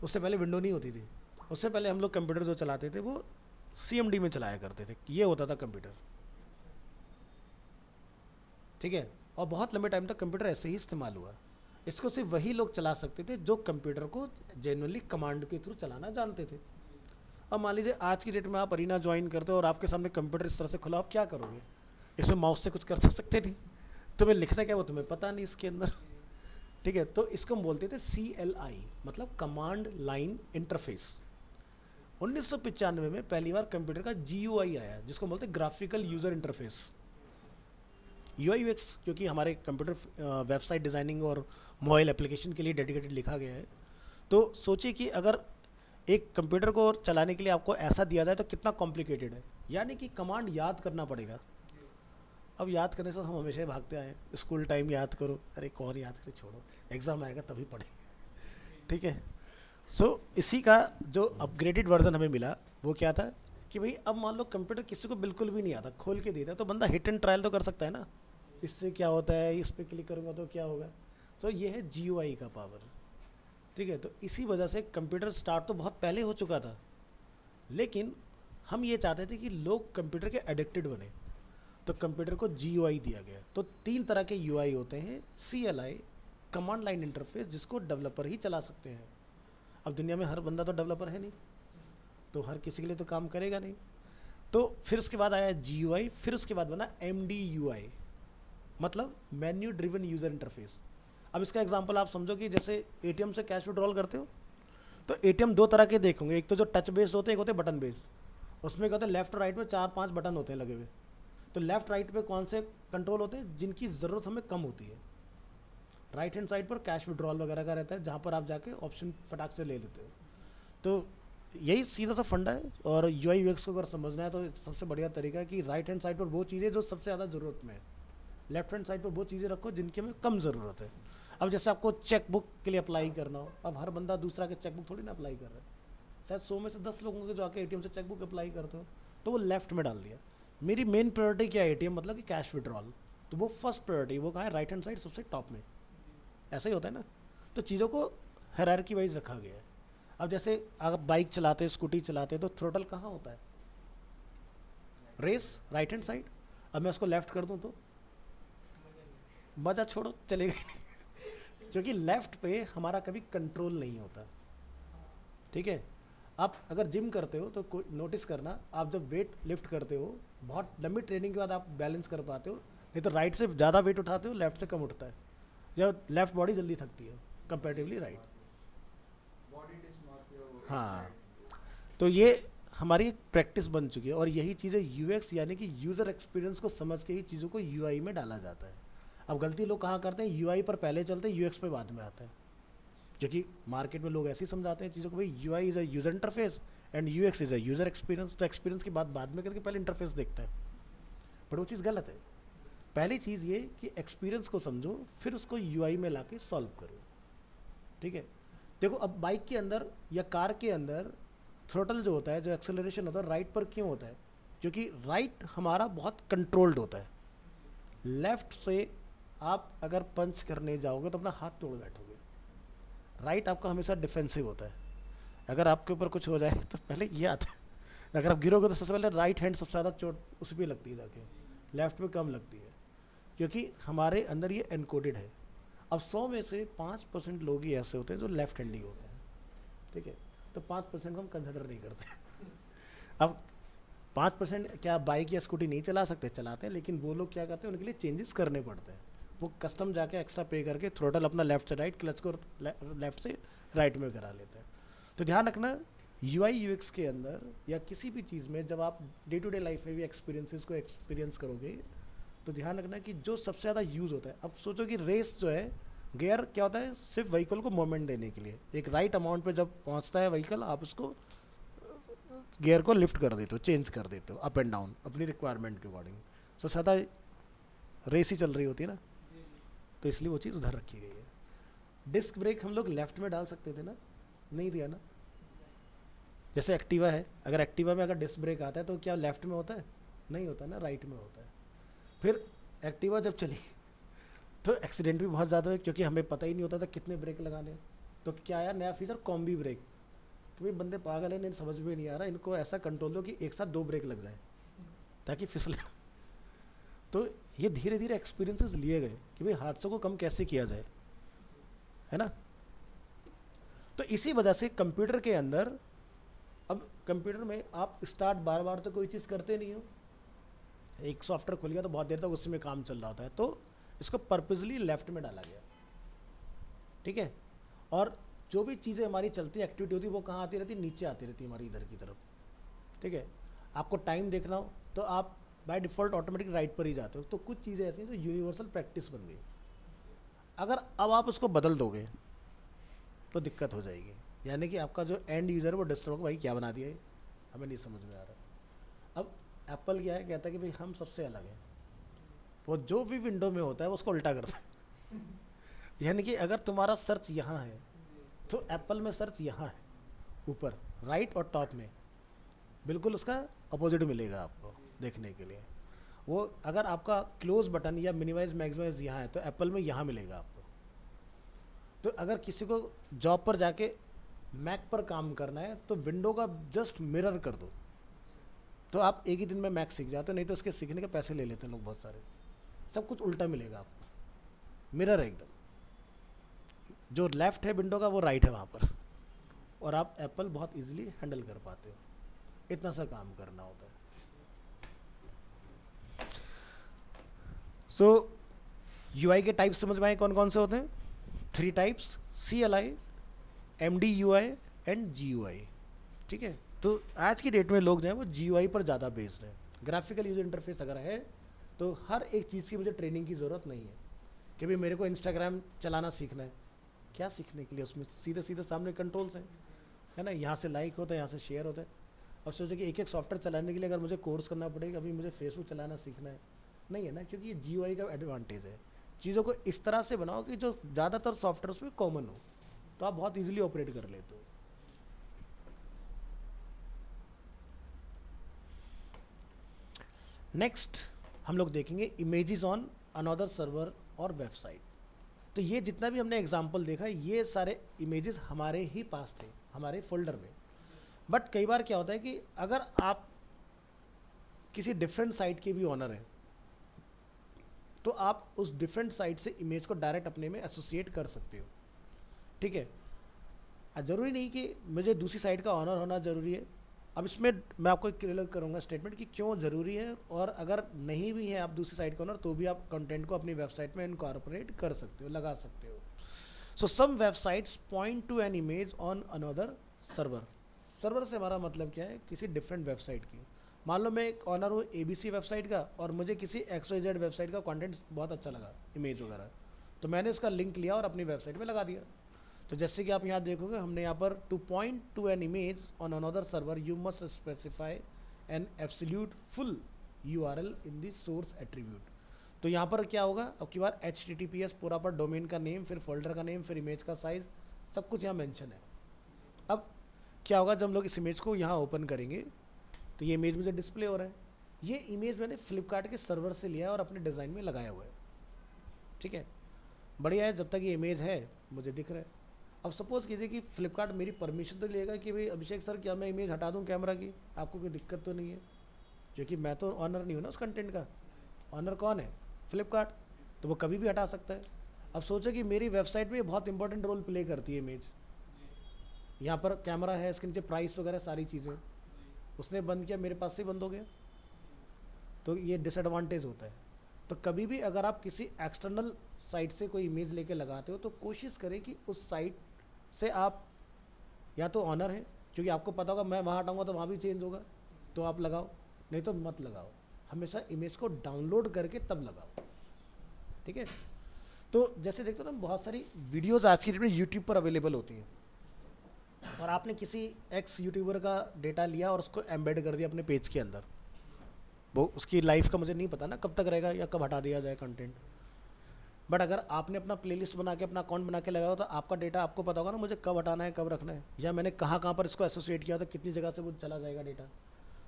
उससे पहले विंडो नहीं होती थी, उससे पहले हम लोग कंप्यूटर जो चलाते थे वो CMD में चलाया करते थे, ये होता था कंप्यूटर, ठीक है। और बहुत लंबे टाइम तक कंप्यूटर ऐसे ही इस्तेमाल हुआ। इसको सिर्फ वही लोग चला सकते थे जो कंप्यूटर को जेन्युइनली कमांड के थ्रू चलाना जानते थे। अब मान लीजिए आज की डेट में आप अरीना ज्वाइन करते हो और आपके सामने कंप्यूटर इस तरह से खुला, आप क्या करोगे? इसमें माउस से कुछ कर सकते नहीं, तुम्हें लिखना क्या वो तुम्हें पता नहीं इसके अंदर, ठीक है। तो इसको हम बोलते थे CLI, मतलब कमांड लाइन इंटरफेस। 1995 में पहली बार कंप्यूटर का GUI आया, जिसको बोलते हैं ग्राफिकल यूज़र इंटरफेस। UI/UX क्योंकि हमारे कंप्यूटर वेबसाइट डिज़ाइनिंग और मोबाइल एप्लीकेशन के लिए डेडिकेटेड लिखा गया है, तो सोचिए कि अगर एक कंप्यूटर को चलाने के लिए आपको ऐसा दिया जाए तो कितना कॉम्प्लिकेटेड है, यानी कि कमांड याद करना पड़ेगा। अब याद करने से हम हमेशा ही भागते आए, स्कूल टाइम याद करो, अरे कौन याद करे, छोड़ो एग्ज़ाम आएगा तभी पढ़ेंगे, ठीक है। सो इसी का जो अपग्रेडेड वर्जन हमें मिला वो क्या था कि भाई अब मान लो कंप्यूटर किसी को बिल्कुल भी नहीं आता, खोल के देता है तो बंदा हिट एंड ट्रायल तो कर सकता है ना, इससे क्या होता है, इस पर क्लिक करूँगा तो क्या होगा। तो ये है GUI का पावर, ठीक है। तो इसी वजह से कंप्यूटर स्टार्ट तो बहुत पहले हो चुका था, लेकिन हम ये चाहते थे कि लोग कंप्यूटर के एडिक्टेड बने, तो कंप्यूटर को GUI दिया गया। तो 3 तरह के UI होते हैं, CLI कमांड लाइन इंटरफेस, जिसको डेवलपर ही चला सकते हैं। अब दुनिया में हर बंदा तो डेवलपर है नहीं, तो हर किसी के लिए तो काम करेगा नहीं। तो फिर उसके बाद आया GUI, फिर उसके बाद बना MDUI, मतलब मेन्यू ड्रिवन यूज़र इंटरफेस। अब इसका एग्जांपल आप समझो कि जैसे ATM से कैश विड्रॉल करते हो, तो ATM 2 तरह के देखोगे, एक तो जो टच बेस्ड होते हैं, एक होते हैं बटन बेस्ड। उसमें क्या होता है, लेफ्ट और राइट में 4-5 बटन होते हैं लगे हुए। तो लेफ्ट राइट पे कौन से कंट्रोल होते हैं जिनकी ज़रूरत हमें कम होती है। राइट हैंड साइड पर कैश विड्रॉल वगैरह का रहता है, जहाँ पर आप जाके ऑप्शन फटाक से ले लेते हो। तो यही सीधा सा फंडा है। और UI/UX को अगर समझना है तो सबसे बढ़िया तरीका है कि राइट हैंड साइड पर वो चीज़ें जो सबसे ज़्यादा ज़रूरत में है, लेफ्ट हैंड साइड पर वो चीज़ें रखो जिनकी हमें कम ज़रूरत है। अब जैसे आपको चेक बुक के लिए अप्लाई करना हो, अब हर बंदा दूसरा के चेक बुक थोड़ी ना अप्लाई कर रहा है, शायद 100 में से 10 लोगों के जो आके ATM से चेक बुक अप्लाई करते हो, तो वो लेफ्ट में डाल दिया। मेरी मेन प्रायोरिटी क्या है, ATM मतलब कि कैश विड्रॉल, तो वो फर्स्ट प्रायोरिटी, वो कहाँ है, राइट हैंड साइड सबसे टॉप में। ऐसा ही होता है ना, तो चीज़ों को हायरार्की वाइज रखा गया है। अब जैसे अगर बाइक चलाते, स्कूटी चलाते, तो थ्रोटल कहाँ होता है, रेस राइट हैंड साइड। अब मैं उसको लेफ्ट कर दूँ तो मज़ा छोड़ो, चलेगा ही नहीं क्योंकि लेफ्ट पे हमारा कभी कंट्रोल नहीं होता, ठीक है। आप अगर जिम करते हो तो नोटिस करना, आप जब वेट लिफ्ट करते हो, बहुत लंबी ट्रेनिंग के बाद आप बैलेंस कर पाते हो, नहीं तो राइट से ज़्यादा वेट उठाते हो, लेफ्ट से कम उठता है। जब लेफ्ट बॉडी जल्दी थकती है कंपैरेटिवली राइट। हाँ, तो ये हमारी एक प्रैक्टिस बन चुकी है, और यही चीज़ें UX यानी कि यूज़र एक्सपीरियंस को समझ के ही चीज़ों को UI में डाला जाता है। अब गलती लोग कहाँ करते हैं, UI पर पहले चलते हैं, UX पे बाद में आते हैं, क्योंकि मार्केट में लोग ऐसे ही समझाते हैं चीज़ों को, भाई UI is a user interface and UX is a user experience. तो एक्सपीरियंस की बात बाद में करके पहले इंटरफेस देखता है, पर वो चीज़ गलत है। पहली चीज़ ये कि एक्सपीरियंस को समझो, फिर उसको UI में लाके सॉल्व करो, ठीक है। देखो अब बाइक के अंदर या कार के अंदर थ्रोटल जो होता है, जो एक्सेलरेशन होता है, राइट पर क्यों होता है, क्योंकि राइट हमारा बहुत कंट्रोल्ड होता है। लेफ्ट से आप अगर पंच करने जाओगे तो अपना हाथ तोड़ बैठोगे, राइट आपका हमेशा डिफेंसिव होता है। अगर आपके ऊपर कुछ हो जाए तो पहले ये आता है, अगर आप गिरोगे तो सबसे पहले राइट हैंड सबसे ज़्यादा चोट उसी पर लगती है जाके, लेफ्ट में कम लगती है, क्योंकि हमारे अंदर ये एनकोडेड है। अब 100 में से 5% लोग ही ऐसे होते हैं जो लेफ्ट हैंडी होते हैं, ठीक है। तो 5% को हम कंसिडर नहीं करते अब 5% क्या बाइक या स्कूटी नहीं चला सकते, चलाते हैं, लेकिन वो लोग क्या करते हैं, उनके लिए चेंजेस करने पड़ते हैं। वो कस्टम जाके एक्स्ट्रा पे करके थ्रोटल अपना लेफ्ट से राइट, क्लच को लेफ्ट से राइट में करा लेते हैं। तो ध्यान रखना, UI/UX के अंदर या किसी भी चीज़ में जब आप डे टू डे लाइफ में भी एक्सपीरियंसेस को एक्सपीरियंस करोगे, तो ध्यान रखना कि जो सबसे ज़्यादा यूज़ होता है, अब सोचो कि रेस जो है, गियर क्या होता है, सिर्फ व्हीकल को मोमेंट देने के लिए। एक राइट अमाउंट पे जब पहुंचता है व्हीकल, आप उसको गियर को लिफ्ट कर देते हो, चेंज कर देते हो अप एंड डाउन अपनी रिक्वायरमेंट के अकॉर्डिंग। तो ज़्यादा रेस ही चल रही होती है ना, तो इसलिए वो चीज़ उधर रखी गई है। डिस्क ब्रेक हम लोग लेफ्ट में डाल सकते थे ना, नहीं दिया ना। जैसे एक्टिवा है, अगर एक्टिवा में अगर डिस्क ब्रेक आता है तो क्या लेफ्ट में होता है, नहीं होता ना, राइट में होता है। फिर एक्टिवा जब चली तो एक्सीडेंट भी बहुत ज़्यादा हुए, क्योंकि हमें पता ही नहीं होता था कितने ब्रेक लगाने। तो क्या आया नया फीचर, कॉम्बी ब्रेक, कि भाई बंदे पागल है, इन्हें समझ में नहीं आ रहा, इनको ऐसा कंट्रोल दो कि एक साथ 2 ब्रेक लग जाए ताकि फिसले। तो ये धीरे धीरे एक्सपीरियंसेस लिए गए कि भाई हादसों को कम कैसे किया जाए, है ना। तो इसी वजह से कंप्यूटर के अंदर, अब कंप्यूटर में आप स्टार्ट बार बार तो कोई चीज़ करते नहीं हो, एक सॉफ्टवेयर खुल गया तो बहुत देर तक उसी में काम चल रहा होता है, तो इसको पर्पसली लेफ्ट में डाला गया, ठीक है। और जो भी चीज़ें हमारी चलती एक्टिविटी होती है वो कहाँ आती रहती है, नीचे आती रहती है हमारी इधर की तरफ, ठीक है। आपको टाइम देखना हो तो आप बाय डिफ़ॉल्ट ऑटोमेटिक राइट पर ही जाते हो। तो कुछ चीज़ें ऐसी हैं जो यूनिवर्सल प्रैक्टिस बन गई, अगर अब आप उसको बदल दोगे तो दिक्कत हो जाएगी, यानी कि आपका जो एंड यूज़र है वो डिस्टर्ब होगा, भाई क्या बना दिया है, हमें नहीं समझ में आ रहा। अब एप्पल क्या है, कहता है कि भाई हम सबसे अलग हैं, वो जो भी विंडो में होता है वो उसको उल्टा करता है यानी कि अगर तुम्हारा सर्च यहाँ है तो एप्पल में सर्च यहाँ है, ऊपर राइट और टॉप में बिल्कुल उसका अपोजिट मिलेगा आपको देखने के लिए। वो अगर आपका क्लोज बटन या मिनिमाइज मैक्सिमाइज यहाँ है तो एप्पल में यहाँ मिलेगा आपको। तो अगर किसी को जॉब पर जाके मैक पर काम करना है तो विंडो का जस्ट मिरर कर दो, तो आप एक ही दिन में मैक सीख जाते हो, नहीं तो उसके सीखने के पैसे ले लेते हैं लोग बहुत सारे। सब कुछ उल्टा मिलेगा आपको, मिरर है एकदम, जो लेफ्ट है विंडो का वो राइट है वहाँ पर, और आप एप्पल बहुत इजीली हैंडल कर पाते हो। इतना सा काम करना होता है। सो यूआई के टाइप्स समझ में आए कौन कौन से होते हैं? 3 types, CLI, MDUI and GUI, ठीक है। तो आज की डेट में लोग जो है वो GUI पर ज़्यादा बेस्ड है। ग्राफिकल यूजर इंटरफेस अगर है तो हर एक चीज़ की मुझे ट्रेनिंग की ज़रूरत नहीं है कि भाई मेरे को इंस्टाग्राम चलाना सीखना है, क्या सीखने के लिए, उसमें सीधे सीधे सामने कंट्रोल्स हैं, है ना, यहाँ से लाइक होता है, यहाँ से शेयर होता है। अब सोचो कि एक एक सॉफ्टवेयर चलाने के लिए अगर मुझे कोर्स करना पड़ेगा, अभी मुझे फेसबुक चलाना सीखना है, नहीं है ना, क्योंकि ये GUI का एडवांटेज है। चीज़ों को इस तरह से बनाओ कि जो ज़्यादातर सॉफ्टवेयर उसमें कॉमन हो, तो आप बहुत ईजिली ऑपरेट कर लेते हो। नेक्स्ट हम लोग देखेंगे इमेजेस ऑन अनदर सर्वर और वेबसाइट। तो ये जितना भी हमने एग्जांपल देखा, ये सारे इमेजेस हमारे ही पास थे, हमारे फोल्डर में। बट कई बार क्या होता है कि अगर आप किसी डिफरेंट साइट के भी ऑनर हैं तो आप उस डिफरेंट साइट से इमेज को डायरेक्ट अपने में एसोसिएट कर सकते हो, ठीक है। ज़रूरी नहीं कि मुझे दूसरी साइट का ऑनर होना ज़रूरी है। अब इसमें मैं आपको क्लियर करूंगा स्टेटमेंट कि क्यों ज़रूरी है, और अगर नहीं भी है आप दूसरी साइट का ऑनर तो भी आप कंटेंट को अपनी वेबसाइट में इनकॉर्पोरेट कर सकते हो, लगा सकते हो। So some websites point to an image on another server. Server से हमारा मतलब क्या है, किसी डिफरेंट वेबसाइट की। मान लो मैं एक ऑनर हूँ ABC वेबसाइट का और मुझे किसी XYZ वेबसाइट का कंटेंट बहुत अच्छा लगा, इमेज वगैरह, तो मैंने उसका लिंक लिया और अपनी वेबसाइट में लगा दिया। तो जैसे कि आप यहाँ देखोगे हमने यहाँ पर two point to an image on another server you must specify an absolute full URL in the source attribute. तो यहाँ पर क्या होगा, अब की बार HTTPS पूरा पर डोमेन का नेम, फिर फोल्डर का नेम, फिर इमेज का साइज, सब कुछ यहाँ मेंशन है। अब क्या होगा, जब हम लोग इस इमेज को यहाँ ओपन करेंगे तो ये इमेज मुझे डिस्प्ले हो रहा है। ये इमेज मैंने फ्लिपकार्ट के सर्वर से लिया और अपने डिज़ाइन में लगाया हुआ है, ठीक है, बढ़िया है, जब तक ये इमेज है मुझे दिख रहा है। अब सपोज़ कीजिए कि फ्लिपकार्ट मेरी परमिशन तो लेगा कि भाई अभिषेक सर क्या मैं इमेज हटा दूं कैमरा की, आपको कोई दिक्कत तो नहीं है, क्योंकि मैं तो ऑनर नहीं हूं ना उस कंटेंट का। ऑनर कौन है? फ्लिपकार्ट, तो वो कभी भी हटा सकता है। अब सोचो कि मेरी वेबसाइट में ये बहुत इंपॉर्टेंट रोल प्ले करती है इमेज, यहाँ पर कैमरा है, इसके नीचे प्राइस वगैरह सारी चीज़ें, उसने बंद किया, मेरे पास से बंद हो गया, तो ये डिसएडवांटेज होता है। तो कभी भी अगर आप किसी एक्सटर्नल साइट से कोई इमेज लेके लगाते हो तो कोशिश करें कि उस साइट से आप या तो ऑनर है, क्योंकि आपको पता होगा मैं वहाँ हटाऊंगा तो वहाँ भी चेंज होगा, तो आप लगाओ, नहीं तो मत लगाओ। हमेशा इमेज को डाउनलोड करके तब लगाओ, ठीक है। तो जैसे देखते हो ना, बहुत सारी वीडियोज़ आज की डेट में यूट्यूब पर अवेलेबल होती हैं, और आपने किसी एक्स यूट्यूबर का डेटा लिया और उसको एम्बेड कर दिया अपने पेज के अंदर। वो उसकी लाइफ का मुझे नहीं पता ना कब तक रहेगा या कब हटा दिया जाए कंटेंट, बट अगर आपने अपना प्लेलिस्ट बना के अपना अकाउंट बना के लगाया हो तो आपका डेटा आपको पता होगा ना मुझे कब हटाना है कब रखना है, या मैंने कहाँ कहाँ पर इसको एसोसिएट किया था, कितनी जगह से वो चला जाएगा डेटा।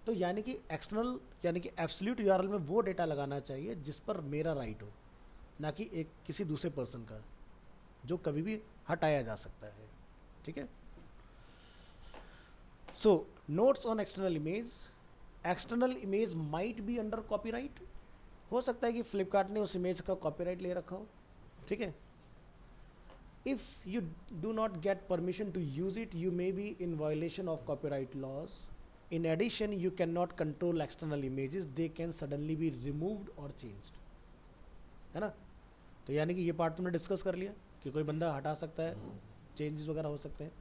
तो यानी कि एक्सटर्नल यानी कि एब्सोल्यूट URL में वो डेटा लगाना चाहिए जिस पर मेरा राइट हो, ना कि एक किसी दूसरे पर्सन का, जो कभी भी हटाया जा सकता है, ठीक है। So notes on external image. External image might be under copyright, हो सकता है कि फ्लिपकार्ट ने उस इमेज का कॉपीराइट ले रखा हो, ठीक है। If you do not get permission to use it you may be in violation of copyright laws. In addition you can not control external images, they can suddenly be removed और changed, है ना। तो यानी कि ये part तुमने discuss कर लिया कि कोई बंदा हटा सकता है चेंजेस वगैरह हो सकते हैं।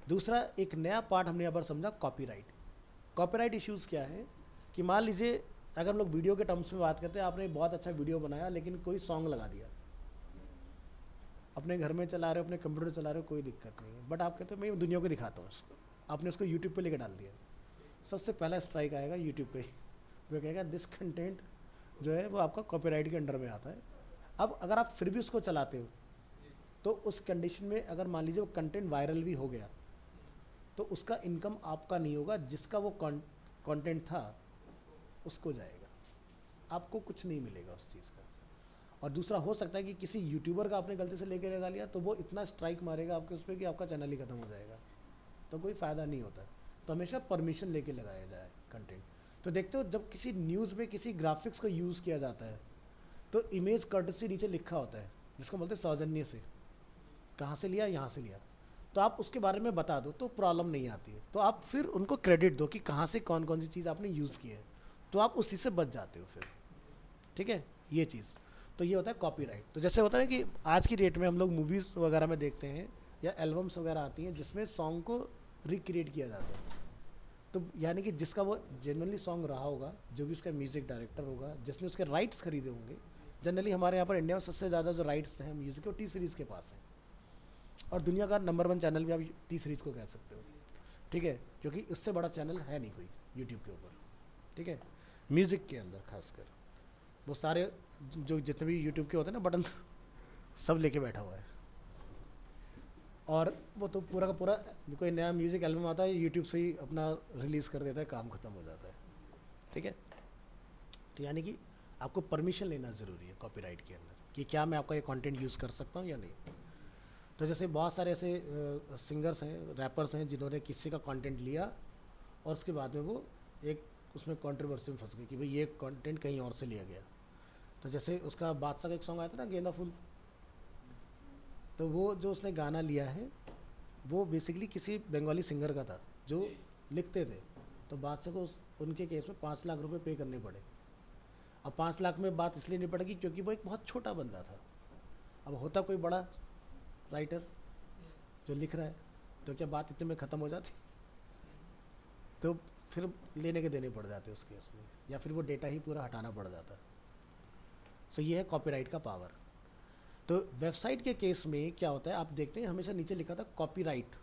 दूसरा एक नया पार्ट हमने यहाँ पर समझा कॉपीराइट। कॉपीराइट इश्यूज़ क्या है कि मान लीजिए अगर हम लोग वीडियो के टर्म्स में बात करते हैं, आपने बहुत अच्छा वीडियो बनाया लेकिन कोई सॉन्ग लगा दिया, अपने घर में चला रहे हो, अपने कंप्यूटर चला रहे हो, कोई दिक्कत नहीं है, बट आप कहते हो मैं दुनिया को दिखाता हूँ उसको, आपने उसको यूट्यूब पे लेके डाल दिया, सबसे पहला स्ट्राइक आएगा यूट्यूब पे, वो कहेगा दिस कंटेंट जो है वो आपका कॉपीराइट के अंडर में आता है। अब अगर आप फिर भी उसको चलाते हो तो उस कंडीशन में अगर मान लीजिए वो कंटेंट वायरल भी हो गया तो उसका इनकम आपका नहीं होगा, जिसका वो कंटेंट था उसको जाएगा, आपको कुछ नहीं मिलेगा उस चीज़ का। और दूसरा हो सकता है कि किसी यूट्यूबर का आपने गलती से लेके लगा लिया तो वो इतना स्ट्राइक मारेगा आपके उस पर कि आपका चैनल ही खत्म हो जाएगा, तो कोई फ़ायदा नहीं होता। तो हमेशा परमिशन लेके लगाया जाए कंटेंट। तो देखते हो जब किसी न्यूज़ में किसी ग्राफिक्स को यूज़ किया जाता है तो इमेज कर्टसी नीचे लिखा होता है, जिसको बोलते हैं सौजन्य से, कहाँ से लिया, यहाँ से लिया, तो आप उसके बारे में बता दो तो प्रॉब्लम नहीं आती है। तो आप फिर उनको क्रेडिट दो कि कहाँ से कौन कौन सी चीज़ आपने यूज़ की है, तो आप उसी से बच जाते हो फिर, ठीक है, ये चीज़। तो ये होता है कॉपीराइट। तो जैसे होता है कि आज की डेट में हम लोग मूवीज़ वगैरह में देखते हैं या एल्बम्स वगैरह आती हैं जिसमें सॉन्ग को रिक्रिएट किया जाता है, तो यानी कि जिसका वो जेनुअनली सॉन्ग रहा होगा, जो भी उसका म्यूज़िक डायरेक्टर होगा, जिसने उसके राइट्स खरीदे होंगे, जनरली हमारे यहाँ पर इंडिया में सबसे ज़्यादा जो राइट्स हैं म्यूज़िक के वो टी सीरीज़ के पास हैं, और दुनिया का नंबर 1 चैनल भी आप टी सीरीज़ को कह सकते हो, ठीक है, क्योंकि इससे बड़ा चैनल है नहीं कोई यूट्यूब के ऊपर, ठीक है, म्यूज़िक के अंदर खासकर वो सारे जो जितने भी यूट्यूब के होते हैं ना बटन सब लेके बैठा हुआ है। और वो तो पूरा का पूरा कोई नया म्यूज़िक एल्बम आता है यूट्यूब से ही अपना रिलीज़ कर देता है, काम ख़त्म हो जाता है, ठीक है। तो यानी कि आपको परमिशन लेना ज़रूरी है कॉपीराइट के अंदर कि क्या मैं आपका ये कंटेंट यूज़ कर सकता हूँ या नहीं। तो जैसे बहुत सारे ऐसे सिंगर्स हैं, रैपर्स हैं जिन्होंने किसी का कंटेंट लिया और उसके बाद में वो एक उसमें कंट्रोवर्सी में फंस गए कि भाई ये कंटेंट कहीं और से लिया गया। तो जैसे उसका बादशाह का एक सॉन्ग आया था ना, गेंदा फूल, तो वो जो उसने गाना लिया है वो बेसिकली किसी बंगाली सिंगर का था जो लिखते थे, तो बादशाह को उनके केस में 5 लाख रुपए पे करने पड़े। अब 5 लाख में बात इसलिए नहीं पड़ेगी क्योंकि वो एक बहुत छोटा बंदा था। अब होता कोई बड़ा राइटर जो लिख रहा है तो क्या बात इतने में ख़त्म हो जाती, तो फिर लेने के देने पड़ जाते उस केस में, या फिर वो डेटा ही पूरा हटाना पड़ जाता। सो ये है कॉपीराइट का पावर। तो वेबसाइट के केस में क्या होता है, आप देखते हैं हमेशा नीचे लिखा था copyright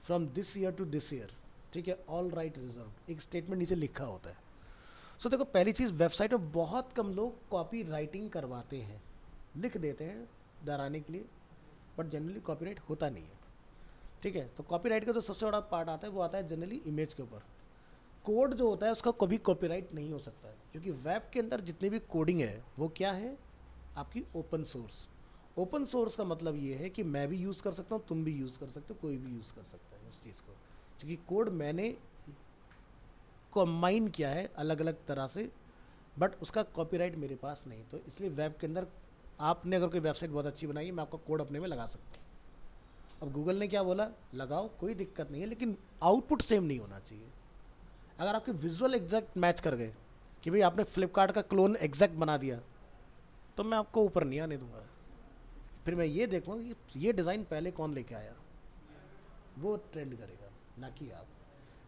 from this year to this year, ठीक है, ऑल राइट रिजर्व, एक स्टेटमेंट नीचे लिखा होता है। सो देखो पहली चीज़, वेबसाइट में बहुत कम लोग कॉपी राइटिंग करवाते हैं, लिख देते हैं डराने के लिए, बट जनरली कॉपीराइट होता नहीं है, ठीक है। तो कॉपीराइट का जो सबसे बड़ा पार्ट आता है वो आता है जनरली इमेज के ऊपर। कोड जो होता है उसका कभी कॉपीराइट नहीं हो सकता है, क्योंकि वेब के अंदर जितनी भी कोडिंग है वो क्या है, आपकी ओपन सोर्स। ओपन सोर्स का मतलब ये है कि मैं भी यूज़ कर सकता हूँ, तुम भी यूज़ कर सकते हो, कोई भी यूज़ कर सकता है उस चीज़ को, क्योंकि कोड मैंने कंबाइन किया है अलग अलग तरह से, बट उसका कॉपीराइट मेरे पास नहीं। तो इसलिए वेब के अंदर आपने अगर कोई वेबसाइट बहुत अच्छी बनाई है, मैं आपका कोड अपने में लगा सकता हूँ। अब गूगल ने क्या बोला, लगाओ कोई दिक्कत नहीं है, लेकिन आउटपुट सेम नहीं होना चाहिए। अगर आपके विजुअल एग्जैक्ट मैच कर गए कि भाई आपने फ्लिपकार्ट का क्लोन एग्जैक्ट बना दिया, तो मैं आपको ऊपर नहीं आने दूंगा। फिर मैं ये देखूँगा कि ये डिज़ाइन पहले कौन लेके आया, वो ट्रेंड करेगा, ना कि आप।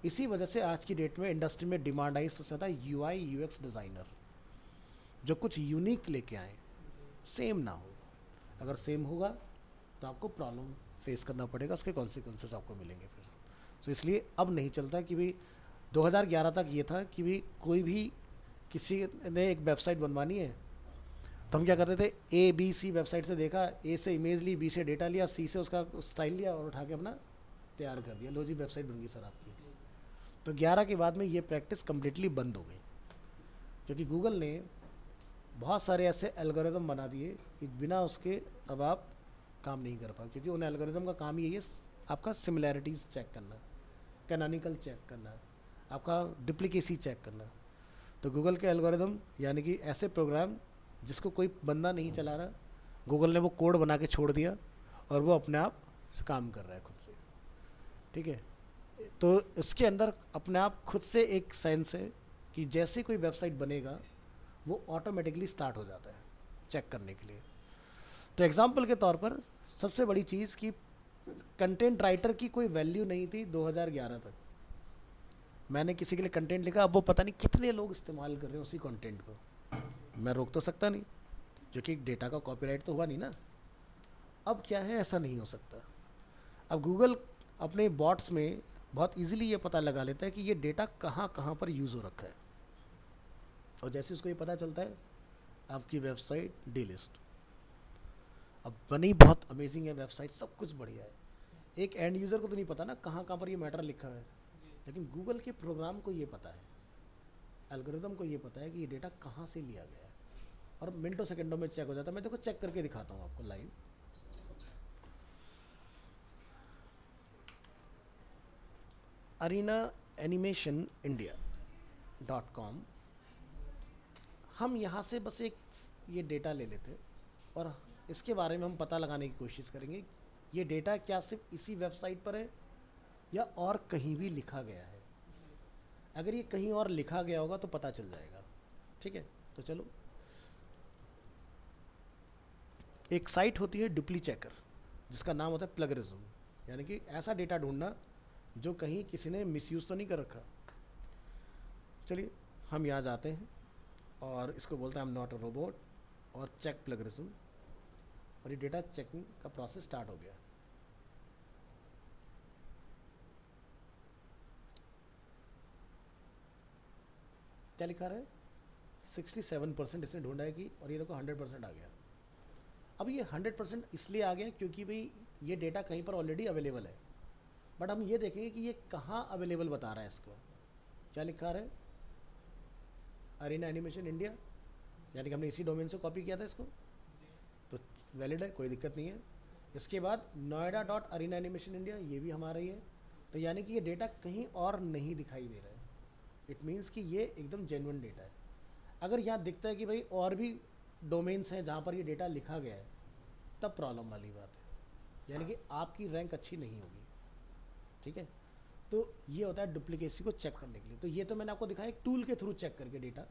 इसी वजह से आज की डेट में इंडस्ट्री में डिमांड आई सबसे ज़्यादा UI UX डिज़ाइनर, जो कुछ यूनिक लेके आए, सेम ना हो। अगर सेम होगा तो आपको प्रॉब्लम फेस करना पड़ेगा, उसके कॉन्सिक्वेंसेस आपको मिलेंगे फिर। तो इसलिए अब नहीं चलता कि भाई 2011 तक ये था कि भाई कोई भी किसी ने एक वेबसाइट बनवानी है तो हम क्या करते थे, ABC वेबसाइट से देखा, A से इमेज ली, B से डेटा लिया, C से उसका स्टाइल लिया और उठा के अपना तैयार कर दिया, लो जी वेबसाइट बन गई सर आपकी। तो 11 के बाद में ये प्रैक्टिस कम्प्लीटली बंद हो गई, क्योंकि गूगल ने बहुत सारे ऐसे एल्गोरिदम बना दिए कि बिना उसके अब आप काम नहीं कर पाओ, क्योंकि उन एल्गोरिदम का काम यही है आपका सिमिलैरिटीज़ चेक करना, कैनोनिकल चेक करना, आपका डुप्लीकेसी चेक करना। तो गूगल के एल्गोरिदम यानी कि ऐसे प्रोग्राम जिसको कोई बंदा नहीं चला रहा, गूगल ने वो कोड बना के छोड़ दिया और वो अपने आप काम कर रहा है खुद से, ठीक है। तो इसके अंदर अपने आप खुद से एक सेंस है कि जैसे कोई वेबसाइट बनेगा वो ऑटोमेटिकली स्टार्ट हो जाता है चेक करने के लिए। तो एग्जांपल के तौर पर सबसे बड़ी चीज़ कि कंटेंट राइटर की कोई वैल्यू नहीं थी 2011 तक। मैंने किसी के लिए कंटेंट लिखा, अब वो पता नहीं कितने लोग इस्तेमाल कर रहे हैं उसी कंटेंट को, मैं रोक तो सकता नहीं, क्योंकि डेटा का कॉपीराइट तो हुआ नहीं ना। अब क्या है, ऐसा नहीं हो सकता। अब गूगल अपने बॉट्स में बहुत इजीली ये पता लगा लेता है कि ये डेटा कहाँ कहाँ पर यूज़ हो रखा है, और जैसे उसको ये पता चलता है आपकी वेबसाइट डीलिस्ट। अब बनी बहुत अमेजिंग है वेबसाइट, सब कुछ बढ़िया है, एक एंड यूज़र को तो नहीं पता ना कहाँ कहाँ पर ये मैटर लिखा है, लेकिन गूगल के प्रोग्राम को ये पता है, एल्गोरिदम को ये पता है कि ये डेटा कहाँ से लिया गया है, और मिनटों सेकंडों में चेक हो जाता है। मैं देखो चेक करके दिखाता हूँ आपको live. Arena animation India .com, हम यहाँ से बस एक ये डेटा ले लेते और इसके बारे में हम पता लगाने की कोशिश करेंगे ये डेटा क्या सिर्फ इसी वेबसाइट पर है या और कहीं भी लिखा गया है। अगर ये कहीं और लिखा गया होगा तो पता चल जाएगा, ठीक है। तो चलो, एक साइट होती है डुप्ली चेकर, जिसका नाम होता है प्लगरिज्म, यानी कि ऐसा डेटा ढूंढना जो कहीं किसी ने मिसयूज़ तो नहीं कर रखा। चलिए हम यहाँ जाते हैं और इसको बोलते हैं I am not a robot और चेक प्लगरिज्म, और ये डेटा चेकिंग का प्रोसेस स्टार्ट हो गया। क्या लिखा रहा है, 67% इसने ढूंढा है कि, और ये देखो 100% आ गया। अब ये 100% इसलिए आ गया क्योंकि भाई ये डेटा कहीं पर ऑलरेडी अवेलेबल है, बट हम ये देखेंगे कि ये कहाँ अवेलेबल बता रहा है इसको। क्या लिखा रहा है, अरीना एनिमेशन इंडिया, यानी कि हमने इसी डोमेन से कॉपी किया था इसको, तो वैलिड है, कोई दिक्कत नहीं है। इसके बाद noida.arena animation india, ये भी हमारा ही है, तो यानी कि ये डेटा कहीं और नहीं दिखाई दे रहा है। इट मीन्स कि ये एकदम जेन्युइन डेटा है। अगर यहाँ दिखता है कि भाई और भी डोमेन्स हैं जहाँ पर ये डेटा लिखा गया है, तब प्रॉब्लम वाली बात है, यानी कि आपकी रैंक अच्छी नहीं होगी, ठीक है। तो ये होता है डुप्लीकेसी को चेक करने के लिए। तो ये तो मैंने आपको दिखाया एक टूल के थ्रू चेक करके डेटा,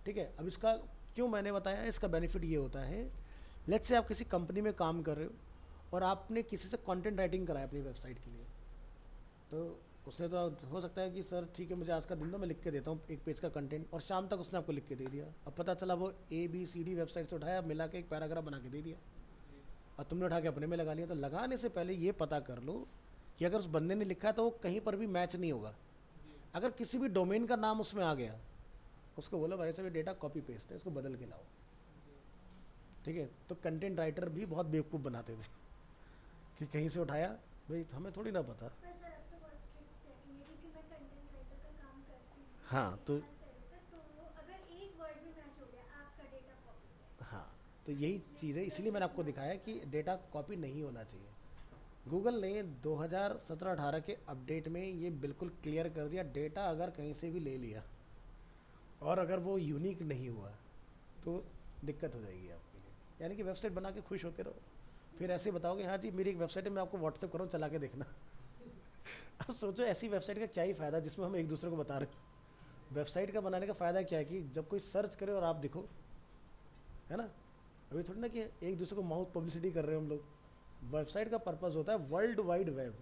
ठीक है। अब इसका क्यों मैंने बताया, इसका बेनिफिट ये होता है, लेट्स से आप किसी कंपनी में काम कर रहे हो और आपने किसी से कंटेंट राइटिंग कराया अपनी वेबसाइट के लिए, तो उसने तो हो सकता है कि सर ठीक है मुझे आज का दिन दो, मैं लिख के देता हूँ एक पेज का कंटेंट, और शाम तक उसने आपको लिख के दे दिया। अब पता चला वो ABCD वेबसाइट से उठाया, मिला के एक पैराग्राफ बना के दे दिया, और तुमने उठा के अपने में लगा लिया। तो लगाने से पहले ये पता कर लो कि अगर उस बंदे ने लिखा है तो वो कहीं पर भी मैच नहीं होगा। अगर किसी भी डोमेन का नाम उसमें आ गया, उसको बोलो भाई साहब ये डेटा कॉपी पेस्ट है, इसको बदल के लाओ, ठीक है। तो कंटेंट राइटर भी बहुत बेवकूफ़ बनाते थे कि कहीं से उठाया, भाई हमें थोड़ी ना पता। हाँ तो हाँ, तो यही चीज़ है, इसलिए मैंने आपको दिखाया कि डेटा कॉपी नहीं होना चाहिए। गूगल ने 2017-18 के अपडेट में ये बिल्कुल क्लियर कर दिया, डेटा अगर कहीं से भी ले लिया और अगर वो यूनिक नहीं हुआ तो दिक्कत हो जाएगी आपके लिए। यानी कि वेबसाइट बना के खुश होते रहो, फिर ऐसे बताओगे हाँ जी मेरी एक वेबसाइट है, मैं आपको व्हाट्सएप कर रहा हूँ चला के देखना। अब सोचो ऐसी वेबसाइट का क्या ही फ़ायदा जिसमें हम एक दूसरे को बता रहे हैं। वेबसाइट का बनाने का फ़ायदा क्या है कि जब कोई सर्च करे और आप दिखो, है ना। अभी थोड़ी ना कि एक दूसरे को माउथ पब्लिसिटी कर रहे हो हम लोग। वेबसाइट का पर्पज़ होता है वर्ल्ड वाइड वेब,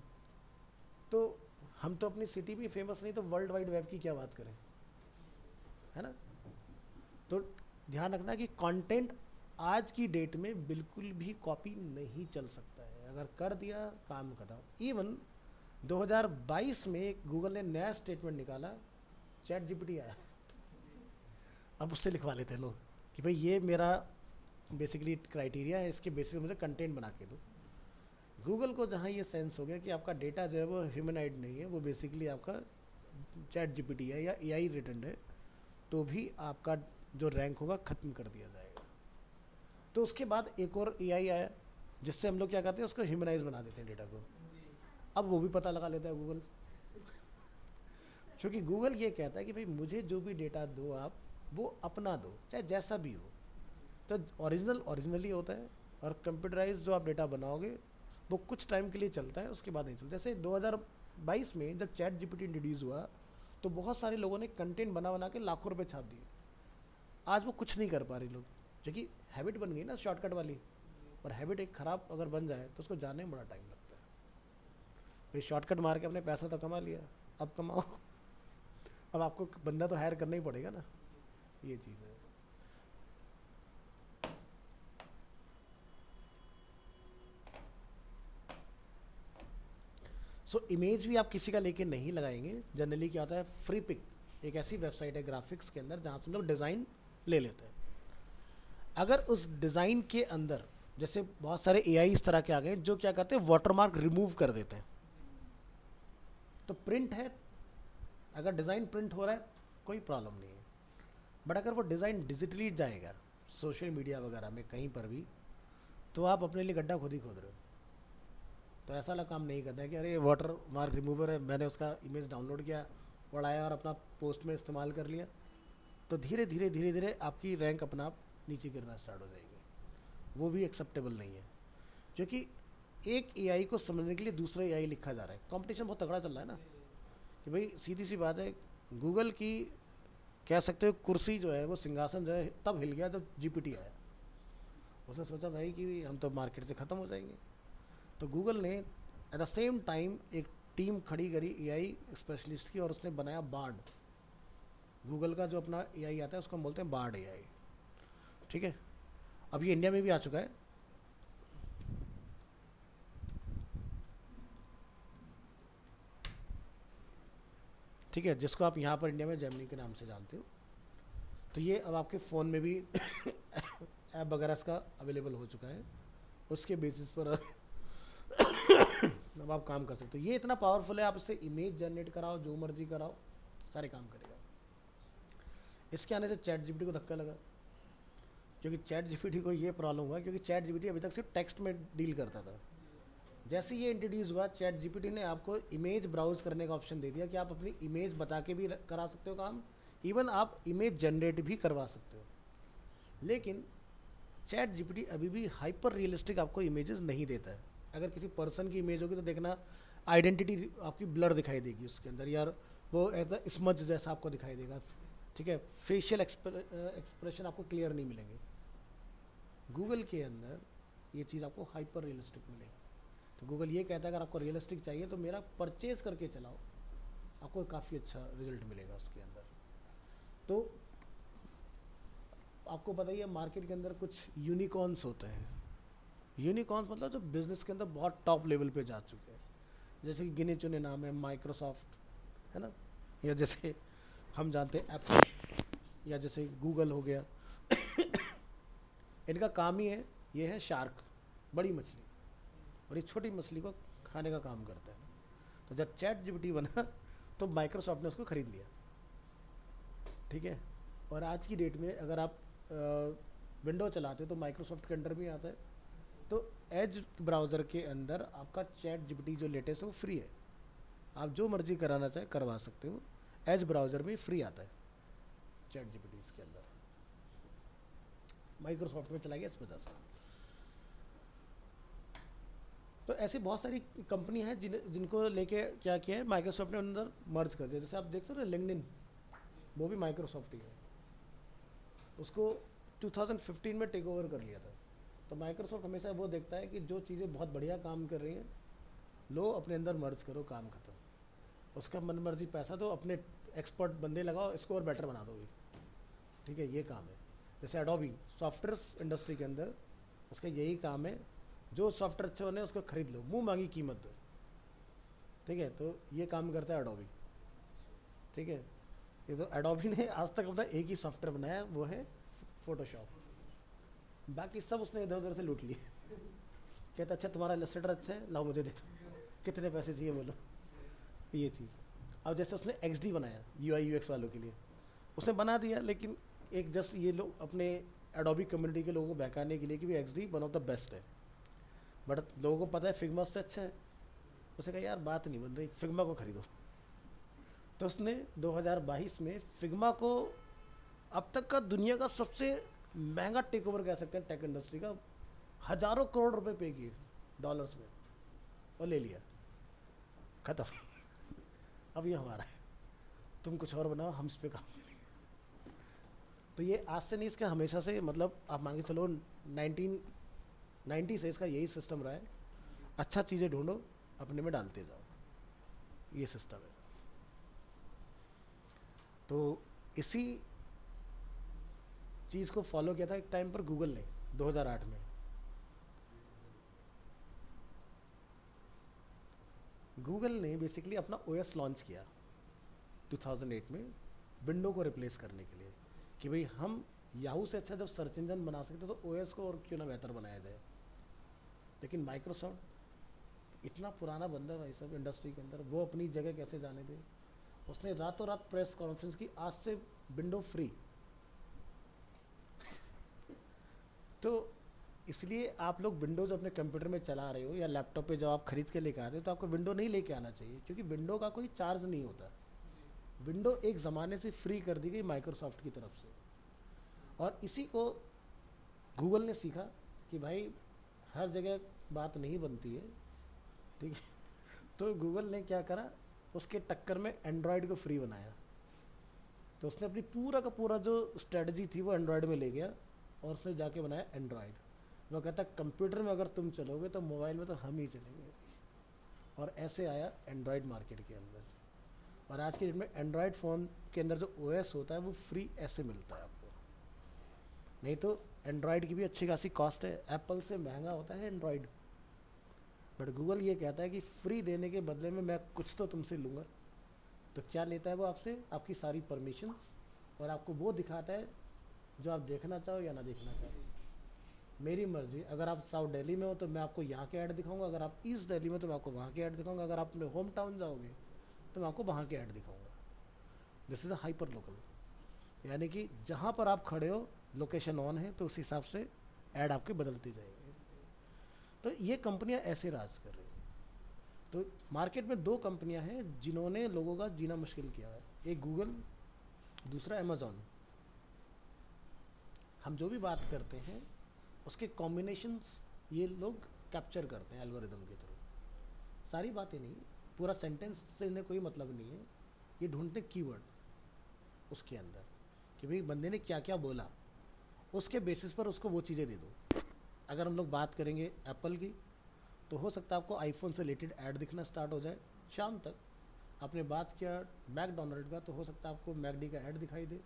तो हम तो अपनी सिटी में फेमस नहीं, तो वर्ल्ड वाइड वेब की क्या बात करें, है ना। तो ध्यान रखना कि कंटेंट आज की डेट में बिल्कुल भी कॉपी नहीं चल सकता है, अगर कर दिया काम खत्म। इवन 2022 में गूगल ने नया स्टेटमेंट निकाला, ChatGPT आया, अब उससे लिखवा लेते हैं लोग कि भाई ये मेरा बेसिकली क्राइटेरिया है, इसके बेसिस मुझे कंटेंट बना के दो। गूगल को जहाँ ये सेंस हो गया कि आपका डेटा जो है वो ह्यूमनाइड नहीं है, वो बेसिकली आपका ChatGPT है या AI रिटर्न है, तो भी आपका जो रैंक होगा ख़त्म कर दिया जाएगा। तो उसके बाद एक और AI आया जिससे हम लोग क्या करते हैं, उसको ह्यूमनाइज बना देते हैं डेटा को। अब वो भी पता लगा लेता है गूगल, क्योंकि गूगल ये कहता है कि भाई मुझे जो भी डेटा दो आप वो अपना दो, चाहे जैसा भी हो। तो ओरिजिनली होता है, और कंप्यूटराइज जो आप डेटा बनाओगे वो कुछ टाइम के लिए चलता है, उसके बाद नहीं चलता। जैसे 2022 में जब ChatGPT इंट्रोड्यूस हुआ तो बहुत सारे लोगों ने कंटेंट बना बना के लाखों रुपए छाप दिए। आज वो कुछ नहीं कर पा रहे लोग, क्योंकि हैबिट बन गई ना शॉर्टकट वाली, और हैबिट एक ख़राब अगर बन जाए तो उसको जानने में बड़ा टाइम लगता है। भाई शॉर्टकट मार के अपने पैसा तो कमा लिया, अब कमाओ। अब आपको बंदा तो हायर करना ही पड़ेगा ना, ये चीज़ है। सो इमेज भी आप किसी का लेके नहीं लगाएंगे। जनरली क्या होता है, फ्री पिक एक ऐसी वेबसाइट है ग्राफिक्स के अंदर जहाँ से हम लोग डिज़ाइन ले लेते हैं। अगर उस डिज़ाइन के अंदर जैसे बहुत सारे एआई इस तरह के आ गए जो क्या करते हैं, वाटरमार्क रिमूव कर देते हैं। तो प्रिंट है, अगर डिज़ाइन प्रिंट हो रहा है कोई प्रॉब्लम नहीं है, बट अगर वो डिज़ाइन डिजिटली जाएगा सोशल मीडिया वगैरह में कहीं पर भी, तो आप अपने लिए गड्ढा खुद ही खोद रहे हो। तो ऐसा वाला काम नहीं करना है कि अरे वाटर मार्क रिमूवर है, मैंने उसका इमेज डाउनलोड किया और आया और अपना पोस्ट में इस्तेमाल कर लिया, तो धीरे धीरे धीरे धीरे आपकी रैंक अपना आप नीचे गिरना स्टार्ट हो जाएगी। वो भी एक्सेप्टेबल नहीं है, क्योंकि एक एआई को समझने के लिए दूसरा एआई लिखा जा रहा है। कंपटीशन बहुत तगड़ा चल रहा है ना, कि भाई सीधी सी बात है, गूगल की कह सकते हो कुर्सी जो है, वो सिंहासन जो है तब हिल गया जब जीपीटी आया। उसने सोचा भाई कि हम तो मार्केट से ख़त्म हो जाएंगे, तो गूगल ने एट द सेम टाइम एक टीम खड़ी करी एआई स्पेशलिस्ट की, और उसने बनाया बार्ड। गूगल का जो अपना एआई आता है उसको हम बोलते हैं बार्ड एआई, ठीक है। अब ये इंडिया में भी आ चुका है। ठीक है, जिसको आप यहाँ पर इंडिया में जेमिनी के नाम से जानते हो। तो ये अब आपके फ़ोन में भी ऐप वगैरह इसका अवेलेबल हो चुका है, उसके बेसिस पर अब आप काम कर सकते हो। ये इतना पावरफुल है, आप इससे इमेज जनरेट कराओ, जो मर्जी कराओ, सारे काम करेगा। इसके आने से चैट जीपीटी को धक्का लगा, क्योंकि चैट जीपीटी को ये प्रॉब्लम हुआ, क्योंकि चैट जीपीटी अभी तक सिर्फ टेक्स्ट में डील करता था। जैसे ये इंट्रोड्यूस हुआ, चैट जीपीटी ने आपको इमेज ब्राउज करने का ऑप्शन दे दिया कि आप अपनी इमेज बता के भी करा सकते हो काम, इवन आप इमेज जनरेट भी करवा सकते हो। लेकिन चैट जीपीटी अभी भी हाइपर रियलिस्टिक आपको इमेजेस नहीं देता है। अगर किसी पर्सन की इमेज होगी तो देखना आइडेंटिटी आपकी ब्लर दिखाई देगी उसके अंदर, यार वो एज स्मज जैसा आपको दिखाई देगा, ठीक है। फेशियल एक्सप्रेशन आपको क्लियर नहीं मिलेंगे। गूगल के अंदर ये चीज़ आपको हाइपर रियलिस्टिक मिलेगी। तो गूगल ये कहता है अगर आपको रियलिस्टिक चाहिए तो मेरा परचेज करके चलाओ, आपको काफ़ी अच्छा रिजल्ट मिलेगा उसके अंदर। तो आपको पता ही है मार्केट के अंदर कुछ यूनिकॉर्न्स होते हैं। यूनिकॉर्न्स मतलब जो बिज़नेस के अंदर बहुत टॉप लेवल पे जा चुके हैं, जैसे कि गिने चुने नाम है माइक्रोसॉफ्ट, है ना, या जैसे हम जानते हैं एप्पल, या जैसे गूगल हो गया। इनका काम ही है, ये है शार्क, बड़ी मछली, और ये छोटी मछली को खाने का काम करता है। तो जब चैट जीपीटी बना तो माइक्रोसॉफ्ट ने उसको ख़रीद लिया, ठीक है। और आज की डेट में अगर आप विंडो चलाते हो तो माइक्रोसॉफ्ट के अंडर में आता है। तो एज ब्राउज़र के अंदर आपका चैट जीपीटी जो लेटेस्ट है वो फ्री है, आप जो मर्जी कराना चाहे करवा सकते हो। एज ब्राउज़र में फ्री आता है चैट जीपीटी इसके अंदर, माइक्रोसॉफ्ट में चला गया इस वजह से। तो ऐसी बहुत सारी कंपनी है जिनको लेके क्या किया है माइक्रोसॉफ्ट ने अंदर मर्ज कर दिया। जैसे आप देखते हो ना लिंक्डइन, वो भी माइक्रोसॉफ्ट ही है, उसको 2015 में टेक ओवर कर लिया था। तो माइक्रोसॉफ्ट हमेशा वो देखता है कि जो चीज़ें बहुत बढ़िया काम कर रही हैं लो अपने अंदर मर्ज करो, काम खत्म। उसका मन मर्जी पैसा दो, अपने एक्सपर्ट बंदे लगाओ, इसको और बेटर बना दोगे, ठीक है, ये काम है। जैसे एडोबी सॉफ्टवेयर इंडस्ट्री के अंदर उसका यही काम है, जो सॉफ्टवेयर अच्छे बने उसको खरीद लो, मुंह मांगी कीमत दो, ठीक है। तो ये काम करता है एडोबी, ठीक है। ये तो एडोबी ने आज तक अपना एक ही सॉफ्टवेयर बनाया, वो है फोटोशॉप, बाकी सब उसने इधर उधर से लूट लिए। कहता अच्छा तुम्हारा इलस्ट्रेटर अच्छा है, लाओ मुझे दे दो, कितने पैसे चाहिए बोलो, ये चीज़। अब जैसे उसने XD बनाया UI UX वालों के लिए, उसने बना दिया, लेकिन एक जस्ट ये लोग अपने एडोबी कम्युनिटी के लोगों को बहकाने के लिए कि भी XD one of the best है, बट लोगों को पता है फिग्मा से अच्छा है। उसने कहा यार बात नहीं बन रही, फिग्मा को खरीदो। तो उसने 2022 में फिग्मा को अब तक का दुनिया का सबसे महंगा टेक ओवर कह सकते हैं टेक इंडस्ट्री का, हज़ारों करोड़ रुपए पे किए डॉलर्स में, और ले लिया, खत्म। अब ये हमारा है, तुम कुछ और बनाओ, हम इस पे काम करेंगे। तो ये आज से नहीं, इसका हमेशा से, मतलब आप मान के चलो 1990 से इसका यही सिस्टम रहा है। अच्छा चीज़ें ढूंढो, अपने में डालते जाओ। ये सिस्टम है। तो इसी चीज़ को फॉलो किया था एक टाइम पर गूगल ने 2008 में। गूगल ने बेसिकली अपना ओएस लॉन्च किया 2008 में विंडो को रिप्लेस करने के लिए, कि भाई हम याहू से अच्छा जब सर्च इंजन बना सकते तो ओएस को और क्यों ना बेहतर बनाया जाए। लेकिन माइक्रोसॉफ्ट इतना पुराना बंदा भाई सब इंडस्ट्री के अंदर, वो अपनी जगह कैसे जाने दे। उसने रातों रात प्रेस कॉन्फ्रेंस की, आज से विंडो फ्री। तो इसलिए आप लोग विंडोज़ अपने कंप्यूटर में चला रहे हो या लैपटॉप पे जब आप खरीद के लेके आते हो तो आपको विंडो नहीं लेके आना चाहिए, क्योंकि विंडो का कोई चार्ज नहीं होता। विंडो एक ज़माने से फ्री कर दी गई माइक्रोसॉफ्ट की तरफ से, और इसी को गूगल ने सीखा कि भाई हर जगह बात नहीं बनती है, ठीक है। तो गूगल ने क्या करा, उसके टक्कर में एंड्रॉयड को फ्री बनाया। तो उसने अपनी पूरा का पूरा जो स्ट्रेटजी थी वो एंड्रॉयड में ले गया, और उसने जाके बनाया एंड्रॉयड। वो कहता है कंप्यूटर में अगर तुम चलोगे तो मोबाइल में तो हम ही चलेंगे, और ऐसे आया एंड्रॉयड मार्केट के अंदर। और आज के डेट में एंड्रॉयड फ़ोन के अंदर जो ओएस होता है वो फ्री ऐसे मिलता है आपको, नहीं तो एंड्रॉयड की भी अच्छी खासी कॉस्ट है, एप्पल से महंगा होता है एंड्रॉयड। बट गूगल ये कहता है कि फ्री देने के बदले में मैं कुछ तो तुमसे लूँगा। तो क्या लेता है वो आपसे? आपकी सारी परमिशंस, और आपको वो दिखाता है जो आप देखना चाहो या ना देखना चाहो। मेरी मर्जी, अगर आप साउथ दिल्ली में हो तो मैं आपको यहाँ के ऐड दिखाऊंगा, अगर आप ईस्ट दिल्ली में तो मैं आपको वहाँ के ऐड दिखाऊंगा, अगर आप अपने होम टाउन जाओगे तो मैं आपको वहाँ के ऐड दिखाऊंगा। This is a hyper local, यानी कि जहाँ पर आप खड़े हो लोकेशन ऑन है तो उस हिसाब से ऐड आपके बदलती जाएगी। तो ये कंपनियाँ ऐसे राज कर रही हैं। तो मार्केट में दो कंपनियाँ हैं जिन्होंने लोगों का जीना मुश्किल किया है, एक गूगल, दूसरा अमेज़ॉन। हम जो भी बात करते हैं उसके कॉम्बिनेशंस ये लोग कैप्चर करते हैं एल्गोरिदम के थ्रू। सारी बातें नहीं, पूरा सेंटेंस से इन्हें कोई मतलब नहीं है, ये ढूंढते कीवर्ड उसके अंदर कि भाई बंदे ने क्या क्या बोला, उसके बेसिस पर उसको वो चीज़ें दे दो। अगर हम लोग बात करेंगे एप्पल की, तो हो सकता है आपको आईफोन से रिलेटेड ऐड दिखना स्टार्ट हो जाए शाम तक। आपने बात किया मैकडोनल्ड का, तो हो सकता है आपको मैकडी का ऐड दिखाई दे।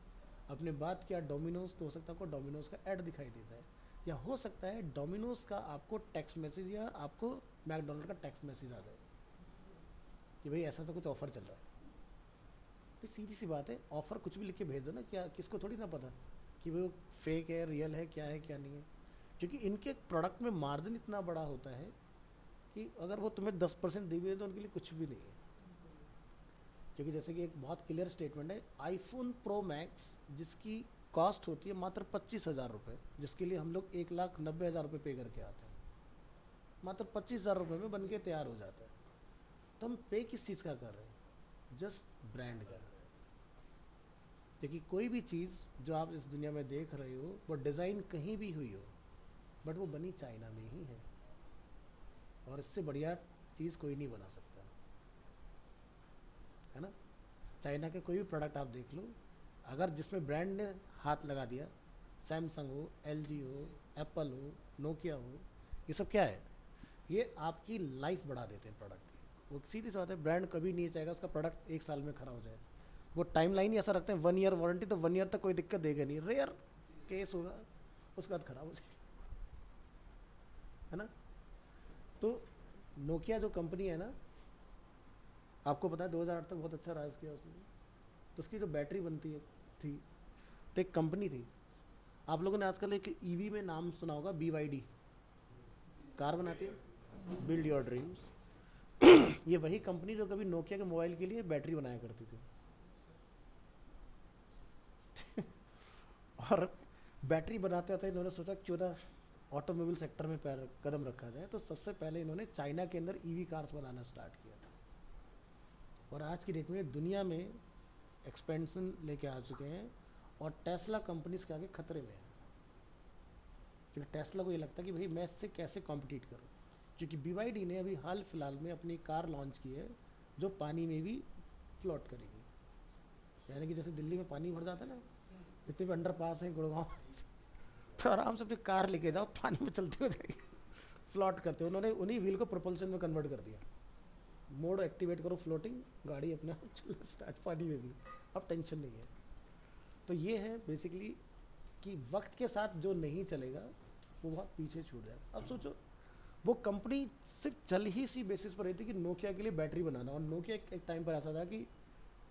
आपने बात किया डोमिनोज, तो हो सकता है आपको डोमिनोज का ऐड दिखाई दे जाए, या हो सकता है डोमिनोज का आपको टेक्स्ट मैसेज या आपको मैकडोनल्ड का टेक्स्ट मैसेज आ जाए कि भाई ऐसा कुछ ऑफर चल रहा है। तो सीधी सी बात है, ऑफर कुछ भी लिख के भेज दो ना, क्या किसको थोड़ी ना पता कि वो फेक है, रियल है, क्या है क्या नहीं है। क्योंकि इनके प्रोडक्ट में मार्जिन इतना बड़ा होता है कि अगर वो तुम्हें 10% दी हुई है तो उनके लिए कुछ भी नहीं है। क्योंकि जैसे कि एक बहुत क्लियर स्टेटमेंट है, आईफोन प्रो मैक्स जिसकी कॉस्ट होती है मात्र 25,000 रुपये, जिसके लिए हम लोग 1,90,000 रुपये पे करके आते हैं, मात्र 25,000 रुपये में बन के तैयार हो जाता है। तो हम पे किस चीज़ का कर रहे हैं? जस्ट ब्रांड का। क्योंकि कोई भी चीज़ जो आप इस दुनिया में देख रहे हो वो डिज़ाइन कहीं भी हुई हो, बट वो बनी चाइना में ही है, और इससे बढ़िया चीज़ कोई नहीं बना सकता, है ना। चाइना के कोई भी प्रोडक्ट आप देख लो, अगर जिसमें ब्रांड ने हाथ लगा दिया, सैमसंग हो, एलजी हो, एप्पल हो, नोकिया हो, ये सब क्या है? ये आपकी लाइफ बढ़ा देते हैं प्रोडक्ट की। वो सीधी सी बात है, ब्रांड कभी नहीं चाहेगा उसका प्रोडक्ट 1 साल में खराब हो जाए। वो टाइम लाइन ही ऐसा रखते हैं, 1 ईयर वारंटी, तो 1 ईयर तक कोई दिक्कत देगा नहीं, रेयर केस होगा, उसके बाद खराब हो जाएगा, है ना। तो नोकिया जो कंपनी है ना, आपको पता है 2008 तक बहुत अच्छा राज किया उसने। तो उसकी जो बैटरी बनती है थी, तो एक कंपनी थी, आप लोगों ने आजकल एक ईवी में नाम सुना होगा, BYD कार बनाती है, बिल्ड योर ड्रीम्स। ये वही कंपनी जो कभी नोकिया के मोबाइल के लिए बैटरी बनाया करती थी। और बैटरी बनाते होते इन्होंने सोचा क्यों ना ऑटोमोबाइल सेक्टर में पैर कदम रखा जाए, तो सबसे पहले इन्होंने चाइना के अंदर ईवी कार्स बनाना स्टार्ट किया था। और आज की डेट में दुनिया में एक्सपेंशन लेके आ चुके हैं, और टेस्ला कंपनीज के आगे खतरे में है। क्योंकि टेस्ला को ये लगता है कि भाई मैं इससे कैसे कॉम्पिटिट करूं, क्योंकि BYD ने अभी हाल फिलहाल में अपनी कार लॉन्च की है जो पानी में भी फ्लोट करेगी। यानी कि जैसे दिल्ली में पानी भर जाता है ना, जितने भी अंडर पास हैं गुड़गांव, तो आराम से अपनी कार लेके जाओ, पानी में चलती हो जाएगी, फ्लोट करते हो। उन्होंने उन्हीं व्हील को प्रोपल्शन में कन्वर्ट कर दिया। मोड एक्टिवेट करो फ्लोटिंग, गाड़ी अपने आप चल स्टार्ट, पानी में भी, अब टेंशन नहीं है। तो ये है बेसिकली कि वक्त के साथ जो नहीं चलेगा वो बहुत पीछे छूट जाएगा। अब सोचो वो कंपनी सिर्फ चल ही सी बेसिस पर रही थी कि नोकिया के लिए बैटरी बनाना, और नोकिया एक टाइम पर ऐसा था कि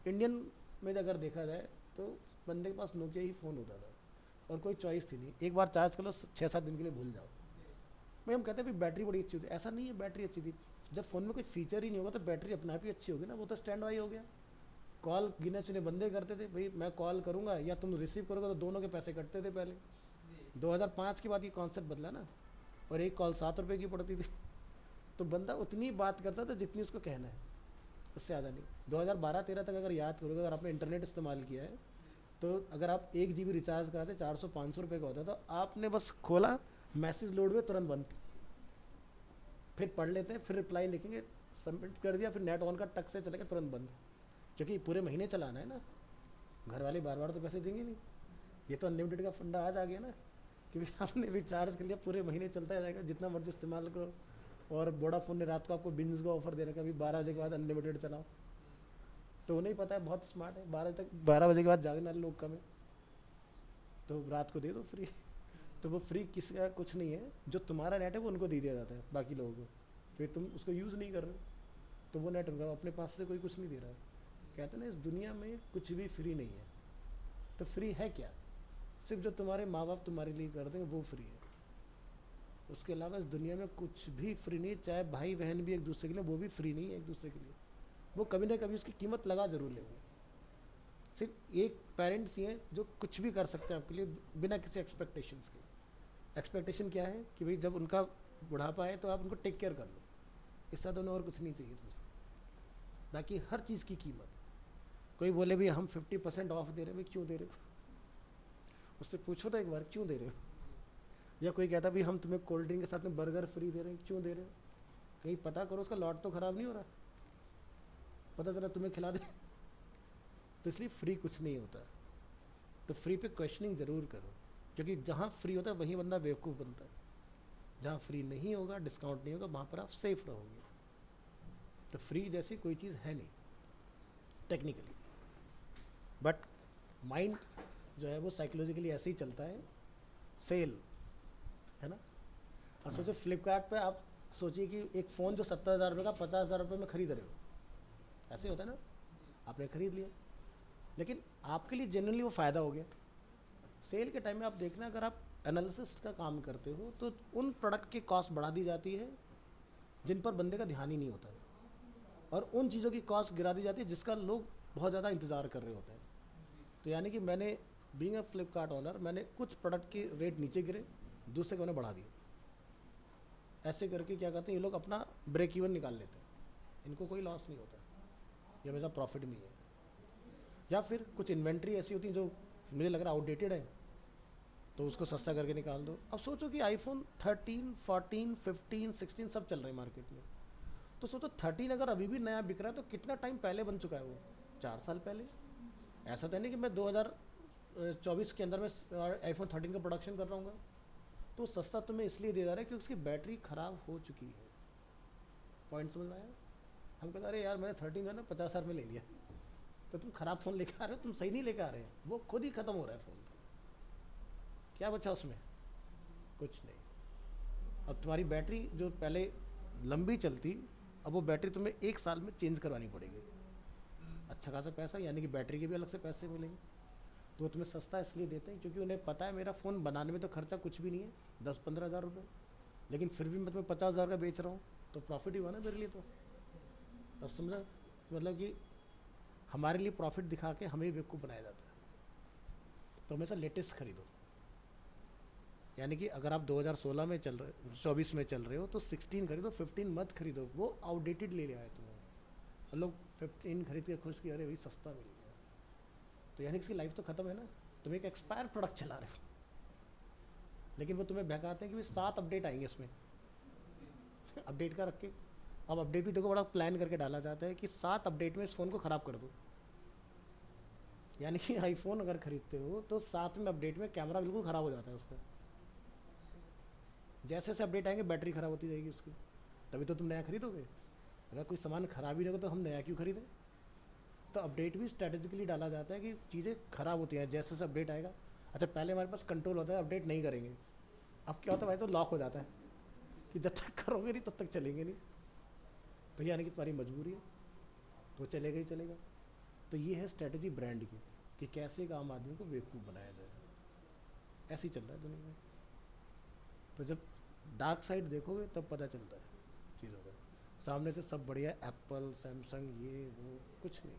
इंडियन में अगर देखा जाए तो बंदे के पास नोकिया ही फ़ोन होता था और कोई चॉइस थी नहीं, एक बार चार्ज कर लो 6-7 दिन के लिए भूल जाओ। मैं हम कहते हैं भाई बैटरी बड़ी अच्छी होती है, ऐसा नहीं है बैटरी अच्छी थी, जब फ़ोन में कोई फीचर ही नहीं होगा तो बैटरी अपने आप ही अच्छी होगी ना, वो तो स्टैंड बाई हो गया। कॉल गिने चुने बंदे करते थे, भाई मैं कॉल करूँगा या तुम रिसीव करोगे तो दोनों के पैसे कटते थे पहले। 2005 के बाद ये कॉन्सेप्ट बदला ना, और एक कॉल 7 रुपये की पड़ती थी। तो बंदा उतनी बात करता था जितनी उसको कहना है, उससे ज़्यादा नहीं। 2012-13 तक अगर याद करोगे, अगर आपने इंटरनेट इस्तेमाल किया है तो अगर आप 1 GB रिचार्ज कराते 400-500 रुपये का होता था, आपने बस खोला, मैसेज लोड हुए, तुरंत बंद, फिर पढ़ लेते हैं, फिर रिप्लाई लिखेंगे, सबमिट कर दिया, फिर नेट ऑन का टक से चलेगा, तुरंत बंद, क्योंकि पूरे महीने चलाना है ना, घर वाले बार बार तो पैसे देंगे नहीं। ये तो अनलिमिटेड का फंडा आज आ गया ना कि भाई आपने रिचार्ज कर लिया, पूरे महीने चलता जाएगा, जितना मर्जी इस्तेमाल करो। और वोडाफोन ने रात को आपको बिंज का ऑफर दे रखा है, अभी 12 बजे के बाद अनलिमिटेड चलाओ। तो उन्हें पता है, बहुत स्मार्ट है, 12 बजे के बाद जागने वाले लोग कम है, तो रात को दे दो फ्री। तो वो फ्री किसी का कुछ नहीं है, जो तुम्हारा नेट है वो उनको दे दिया जाता है बाकी लोगों को, फिर तुम उसको यूज़ नहीं कर रहे हो तो वो नेट उनका, अपने पास से कोई कुछ नहीं दे रहा है। कहते हैं ना इस दुनिया में कुछ भी फ्री नहीं है। तो फ्री है क्या? सिर्फ जो तुम्हारे माँ बाप तुम्हारे लिए कर देंगे वो फ्री है, उसके अलावा इस दुनिया में कुछ भी फ्री नहीं। चाहे भाई बहन भी एक दूसरे के लिए, वो भी फ्री नहीं है एक दूसरे के लिए, वो कभी ना कभी उसकी कीमत लगा जरूर लेंगे। सिर्फ एक पेरेंट्स ही हैं जो कुछ भी कर सकते हैं आपके लिए बिना किसी एक्सपेक्टेशंस के। एक्सपेक्टेशन क्या है कि भाई जब उनका बुढ़ापा है तो आप उनको टेक केयर कर लो, इससे ज़्यादा उन्हें और कुछ नहीं चाहिए तुमसे। बाकी हर चीज़ की कीमत, कोई बोले भाई हम 50% ऑफ दे रहे हैं, भाई क्यों दे रहे हो? उससे पूछो ना एक बार, क्यों दे रहे हो? या कोई कहता भाई हम तुम्हें कोल्ड ड्रिंक के साथ में बर्गर फ्री दे रहे हैं, क्यों दे रहे हो? कहीं पता करो उसका लॉट तो ख़राब नहीं हो रहा, पता चला तुम्हें खिला दे। तो इसलिए फ्री कुछ नहीं होता, तो फ्री पे क्वेश्चनिंग ज़रूर करो, क्योंकि जहाँ फ्री होता है वहीं बंदा बेवकूफ़ बनता है। जहाँ फ्री नहीं होगा, डिस्काउंट नहीं होगा, वहाँ पर आप सेफ रहोगे। तो फ्री जैसी कोई चीज़ है नहीं टेक्निकली, बट माइंड जो है वो साइकोलॉजिकली ऐसे ही चलता है। सेल है ना, अब सोचो फ्लिपकार्ट पे आप सोचिए कि एक फ़ोन जो 70,000 रुपये का 50,000 रुपये में खरीद रहे हो, ऐसे होता है ना, आपने खरीद लिया, लेकिन आपके लिए जनरली वो फ़ायदा हो गया। सेल के टाइम में आप देखना, अगर आप एनालिसिस का काम करते हो तो उन प्रोडक्ट की कॉस्ट बढ़ा दी जाती है जिन पर बंदे का ध्यान ही नहीं होता है, और उन चीज़ों की कॉस्ट गिरा दी जाती है जिसका लोग बहुत ज़्यादा इंतज़ार कर रहे होते हैं। तो यानी कि मैंने बीइंग अ फ्लिपकार्ट ओनर, मैंने कुछ प्रोडक्ट के रेट नीचे गिरे, दूसरे को मैंने बढ़ा दिए। ऐसे करके क्या करते हैं ये लोग, अपना ब्रेक इवन निकाल लेते हैं, इनको कोई लॉस नहीं होता, ये हमेशा प्रॉफिट में ही है। या फिर कुछ इन्वेंट्री ऐसी होती है जो मुझे लग रहा है आउटडेटेड है, तो उसको सस्ता करके निकाल दो। अब सोचो कि आईफोन 13, 14, 15, 16 सब चल रहे हैं मार्केट में, तो सोचो 13 अगर अभी भी नया बिक रहा है तो कितना टाइम पहले बन चुका है वो, 4 साल पहले। ऐसा तो नहीं कि मैं 2024 के अंदर में आईफोन 13 का प्रोडक्शन कर रहा हूँ, तो सस्ता तुम्हें इसलिए दे जा रहा है क्योंकि उसकी बैटरी ख़राब हो चुकी है। पॉइंट समझ में आया? हम कहते अरे यार मैंने 13 जो है ना 50,000 में ले लिया, तो तुम ख़राब फ़ोन लेकर आ रहे हो, तुम सही नहीं लेकर आ रहे हैं, वो खुद ही ख़त्म हो रहा है फ़ोन। क्या बचा उसमें? कुछ नहीं। अब तुम्हारी बैटरी जो पहले लंबी चलती, अब वो बैटरी तुम्हें 1 साल में चेंज करवानी पड़ेगी, अच्छा खासा पैसा, यानी कि बैटरी के भी अलग से पैसे मिलेंगे। तो वो तुम्हें सस्ता इसलिए देते हैं क्योंकि उन्हें पता है मेरा फ़ोन बनाने में तो खर्चा कुछ भी नहीं है, 10-15 हज़ार रुपये, लेकिन फिर भी मैं तुम्हें 50,000 का बेच रहा हूँ, तो प्रॉफिट ही हुआ ना मेरे लिए। तो अब समझा, मतलब कि हमारे लिए प्रॉफिट दिखा के हमें बेवकूफ़ बनाया जाता है। तो हमेशा लेटेस्ट खरीदो, यानी कि अगर आप 2016 में चल रहे, 24 में चल रहे हो तो 16 खरीदो, 15 मत खरीदो, वो आउटडेटेड ले लिया है तुम्हें। और लोग 15 खरीद के खुश कि अरे भाई सस्ता मिल गया, तो यानी इसकी लाइफ तो ख़त्म है ना, तुम एक एक्सपायर प्रोडक्ट चला रहे हो। लेकिन वो तुम्हें बहकाते हैं कि भाई 7 अपडेट आएंगे इसमें, अपडेट का रख के। अब अपडेट भी देखो बड़ा प्लान करके डाला जाता है कि 7 अपडेट में इस फ़ोन को ख़राब कर दो, यानी कि आईफोन अगर खरीदते हो तो 7 में अपडेट में कैमरा बिल्कुल ख़राब हो जाता है उसका, जैसे जैसे अपडेट आएंगे बैटरी ख़राब होती जाएगी उसकी, तभी तो तुम नया खरीदोगे। अगर कोई सामान खराब ही रहेगा तो हम नया क्यों खरीदें। तो अपडेट भी स्ट्रेटेजिकली डाला जाता है कि चीज़ें ख़राब होती हैं, जैसे जैसे अपडेट आएगा। अच्छा, पहले हमारे पास कंट्रोल होता है अपडेट नहीं करेंगे, अब क्या होता है भाई, तो लॉक हो जाता है कि जब तक करोगे नहीं तब तक चलेंगे नहीं। तो यानी कि तुम्हारी मजबूरी है, तो चलेगा ही चलेगा। तो ये है स्ट्रेटजी ब्रांड की कि कैसे एक आम आदमी को बेवकूफ़ बनाया जाए। ऐसे ही चल रहा है दुनिया में। तो जब डार्क साइड देखोगे तब पता चलता है चीज़ों का। सामने से सब बढ़िया, एप्पल, सैमसंग, ये वो, कुछ नहीं।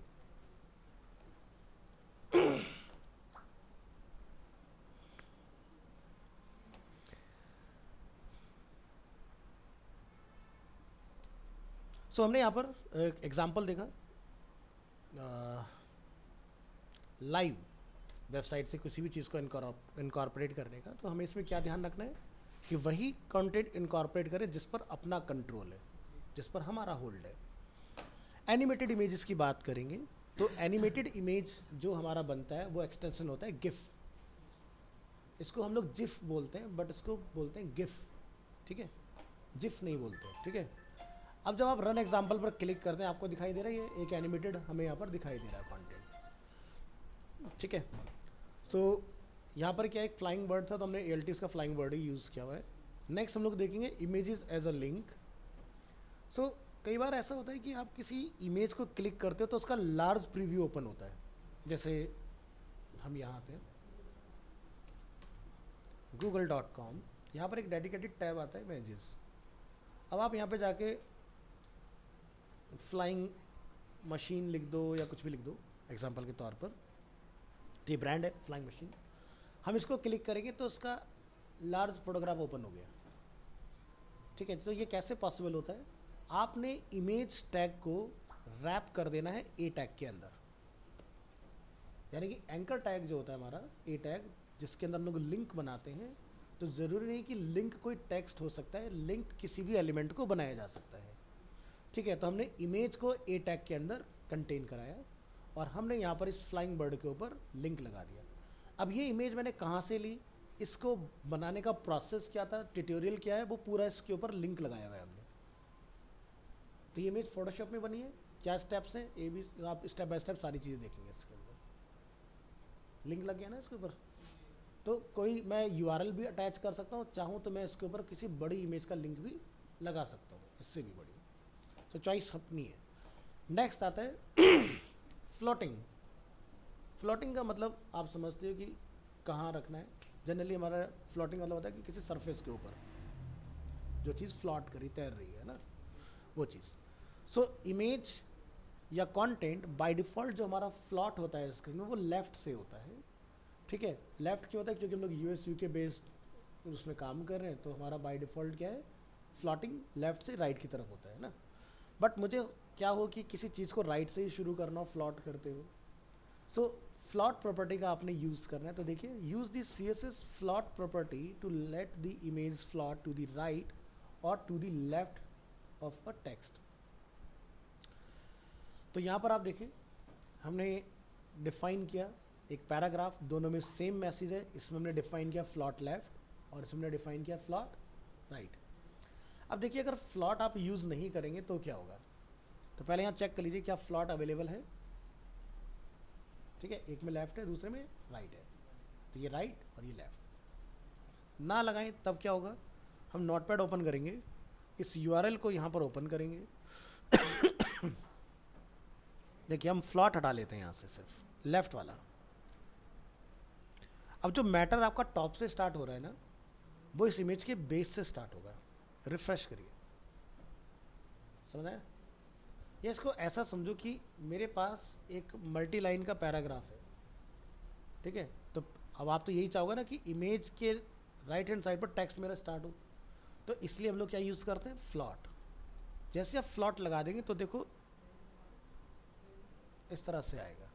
सो हमने यहाँ पर एक एग्जाम्पल देखा लाइव वेबसाइट से किसी भी चीज़ को इनकॉर्पोरेट करने का। तो हमें इसमें क्या ध्यान रखना है कि वही कंटेंट इनकॉर्पोरेट करें जिस पर अपना कंट्रोल है, जिस पर हमारा होल्ड है। एनिमेटेड इमेजेस की बात करेंगे तो एनिमेटेड इमेज जो हमारा बनता है वो एक्सटेंशन होता है गिफ। इसको हम लोग जिफ बोलते हैं, बट इसको बोलते हैं गिफ, ठीक है, जिफ नहीं बोलते, ठीक है। अब जब आप रन एग्जाम्पल पर क्लिक करते हैं आपको दिखाई दे रहा है ये एक एनिमेटेड हमें यहाँ पर दिखाई दे रहा है कंटेंट, ठीक है। सो यहाँ पर क्या एक फ्लाइंग बर्ड था, तो हमने ALTs का फ्लाइंग बर्ड ही यूज़ किया हुआ है। नेक्स्ट हम लोग देखेंगे इमेजेस एज अ लिंक। सो कई बार ऐसा होता है कि आप किसी इमेज को क्लिक करते हो तो उसका लार्ज प्रीव्यू ओपन होता है। जैसे हम यहाँ आते हैं google.com, यहाँ पर एक डेडिकेटेड टैब आता है इमेजेस। अब आप यहाँ पे जाके फ्लाइंग मशीन लिख दो या कुछ भी लिख दो एग्जांपल के तौर पर, तो ये ब्रांड है फ्लाइंग मशीन। हम इसको क्लिक करेंगे तो उसका लार्ज फोटोग्राफ ओपन हो गया, ठीक है। तो ये कैसे पॉसिबल होता है, आपने इमेज टैग को रैप कर देना है ए टैग के अंदर। यानी कि एंकर टैग जो होता है हमारा ए टैग, जिसके अंदर हम लोग लिंक बनाते हैं, तो ज़रूरी नहीं कि लिंक कोई टेक्स्ट हो सकता है, लिंक किसी भी एलिमेंट को बनाया जा सकता है, ठीक है। तो हमने इमेज को ए टैग के अंदर कंटेन कराया और हमने यहाँ पर इस फ्लाइंग बर्ड के ऊपर लिंक लगा दिया। अब ये इमेज मैंने कहाँ से ली, इसको बनाने का प्रोसेस क्या था, ट्यूटोरियल क्या है, वो पूरा इसके ऊपर लिंक लगाया हुआ है हमने। तो ये इमेज फोटोशॉप में बनी है, क्या स्टेप्स हैं, ये भी आप स्टेप बाय स्टेप सारी चीज़ें देखेंगे इसके अंदर। लिंक लग गया ना इसके ऊपर, तो कोई मैं URL भी अटैच कर सकता हूँ, चाहूँ तो मैं इसके ऊपर किसी बड़ी इमेज का लिंक भी लगा सकता हूँ, इससे भी बड़ी। तो चॉइस अपनी है। नेक्स्ट आता है फ्लोटिंग। फ्लोटिंग का मतलब आप समझते हो कि कहाँ रखना है। जनरली हमारा फ्लोटिंग मतलब होता है कि किसी सरफेस के ऊपर जो चीज़ फ्लॉट करी, तैर रही है ना, वो चीज़। सो इमेज या कंटेंट बाय डिफ़ॉल्ट जो हमारा फ्लॉट होता है स्क्रीन में वो लेफ़्ट से होता है, ठीक है। लेफ़्ट क्यों होता है, क्योंकि हम लोग US UK बेस्ड उसमें काम कर रहे हैं, तो हमारा बाय डिफ़ॉल्ट क्या है, फ्लॉटिंग लेफ़्ट से राइट की तरफ होता है ना। बट मुझे क्या हो कि किसी चीज़ को राइट से ही शुरू करना हो फ्लॉट करते हुए, सो फ्लॉट प्रॉपर्टी का आपने यूज़ करना है। तो देखिए, use the CSS float property to let the image float to the right or to the left of a text. तो यहाँ पर आप देखें हमने डिफाइन किया एक पैराग्राफ, दोनों में सेम मैसेज है। इसमें हमने डिफाइन किया फ्लॉट लेफ्ट और इसमें हमने डिफाइन किया फ्लॉट राइट। अब देखिए अगर फ्लॉट आप यूज़ नहीं करेंगे तो क्या होगा, तो पहले यहाँ चेक कर लीजिए क्या फ्लॉट अवेलेबल है, ठीक है। एक में लेफ्ट है, दूसरे में राइट है, तो ये राइट और ये लेफ्ट ना लगाएं तब क्या होगा, हम नोटपैड ओपन करेंगे, इस URL को यहाँ पर ओपन करेंगे देखिए हम फ्लॉट हटा लेते हैं यहाँ से, सिर्फ लेफ्ट वाला। अब जो मैटर आपका टॉप से स्टार्ट हो रहा है ना, वो इस इमेज के बेस से स्टार्ट होगा। रिफ्रेश करिए, समझ आया। या इसको ऐसा समझो कि मेरे पास एक मल्टी लाइन का पैराग्राफ है, ठीक है। तो अब आप तो यही चाहोगे ना कि इमेज के राइट हैंड साइड पर टेक्स्ट मेरा स्टार्ट हो, तो इसलिए हम लोग क्या यूज़ करते हैं, फ्लॉट। जैसे आप फ्लॉट लगा देंगे तो देखो इस तरह से आएगा।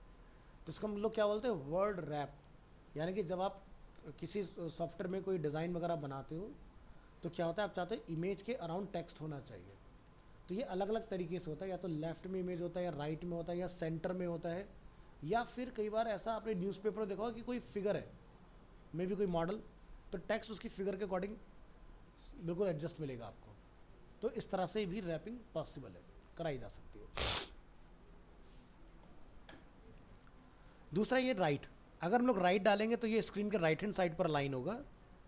तो इसको हम लोग क्या बोलते हैं, वर्ड रैप। यानी कि जब आप किसी सॉफ्टवेयर में कोई डिज़ाइन वगैरह बनाते हो तो क्या होता है, आप चाहते हो इमेज के अराउंड टेक्स्ट होना चाहिए। तो ये अलग अलग तरीके से होता है, या तो लेफ्ट में इमेज होता है, या राइट में होता है, या सेंटर में होता है, या फिर कई बार ऐसा आपने न्यूज़पेपर में देखा होगा कि कोई फिगर है, मे भी कोई मॉडल, तो टेक्स्ट उसकी फिगर के अकॉर्डिंग बिल्कुल एडजस्ट मिलेगा आपको। तो इस तरह से भी रैपिंग पॉसिबल है, कराई जा सकती है। दूसरा ये राइट, अगर हम लोग राइट डालेंगे तो ये स्क्रीन के राइट हैंड साइड पर अलाइन होगा,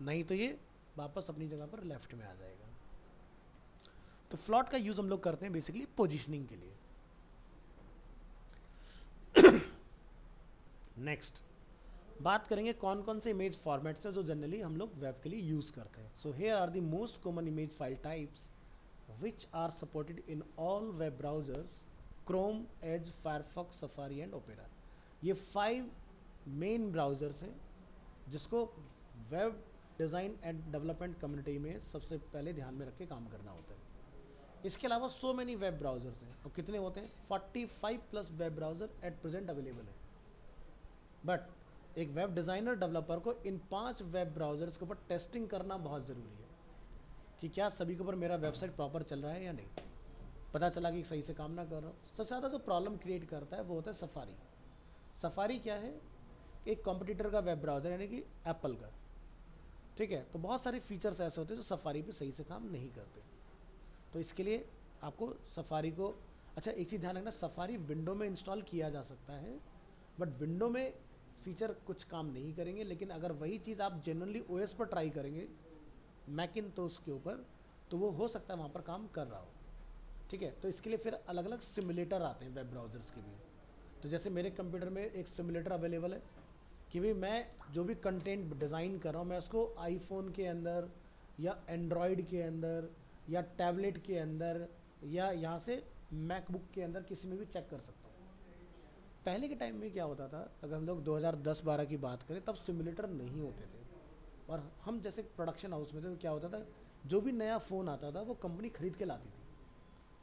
नहीं तो ये वापस अपनी जगह पर लेफ्ट में आ जाएगा। तो फ्लॉट का यूज हम लोग करते हैं बेसिकली पोजीशनिंग के लिए। नेक्स्ट बात करेंगे कौन कौन से इमेज फॉर्मेट्स है जो जनरली हम लोग वेब के लिए यूज करते हैं। So here are the most common image file types which are supported in all web browsers, Chrome, Edge, Firefox, Safari and Opera. ये 5 मेन ब्राउजर्स हैं जिसको web design and development community में सबसे पहले ध्यान में रख के काम करना होता है। इसके अलावा सो मेनी वेब ब्राउजर्स हैं, और कितने होते हैं, 45 plus web browser at present available है। बट एक वेब डिज़ाइनर डेवलपर को इन 5 वेब ब्राउजर्स के ऊपर टेस्टिंग करना बहुत ज़रूरी है कि क्या सभी के ऊपर मेरा वेबसाइट प्रॉपर चल रहा है या नहीं। पता चला कि सही से काम ना कर रहा हो, सबसे ज़्यादा जो प्रॉब्लम क्रिएट करता है वो होता है सफारी। सफारी क्या है, एक कॉम्पिटिटर का वेब ब्राउज़र यानी कि एप्पल का, ठीक है। तो बहुत सारे फीचर्स ऐसे होते हैं जो सफारी पे सही से काम नहीं करते। तो इसके लिए आपको सफारी को, अच्छा एक चीज़ ध्यान रखना, सफारी विंडो में इंस्टॉल किया जा सकता है, बट विंडो में फीचर कुछ काम नहीं करेंगे। लेकिन अगर वही चीज़ आप जनरली ओएस पर ट्राई करेंगे, मैकिन्टोश के ऊपर, तो वो हो सकता है वहाँ पर काम कर रहा हो, ठीक है। तो इसके लिए फिर अलग अलग सिमुलेटर आते हैं वेब ब्राउज़र्स के भी। तो जैसे मेरे कंप्यूटर में एक सिमुलेटर अवेलेबल है कि भाई मैं जो भी कंटेंट डिज़ाइन कर रहा हूँ मैं उसको आईफोन के अंदर या एंड्रॉयड के अंदर या टैबलेट के अंदर या यहाँ से मैकबुक के अंदर किसी में भी चेक कर सकता हूँ। पहले के टाइम में क्या होता था, अगर हम लोग 2010-12 की बात करें, तब सिमुलेटर नहीं होते थे, और हम जैसे प्रोडक्शन हाउस में थे तो क्या होता था, जो भी नया फ़ोन आता था वो कंपनी खरीद के लाती थी।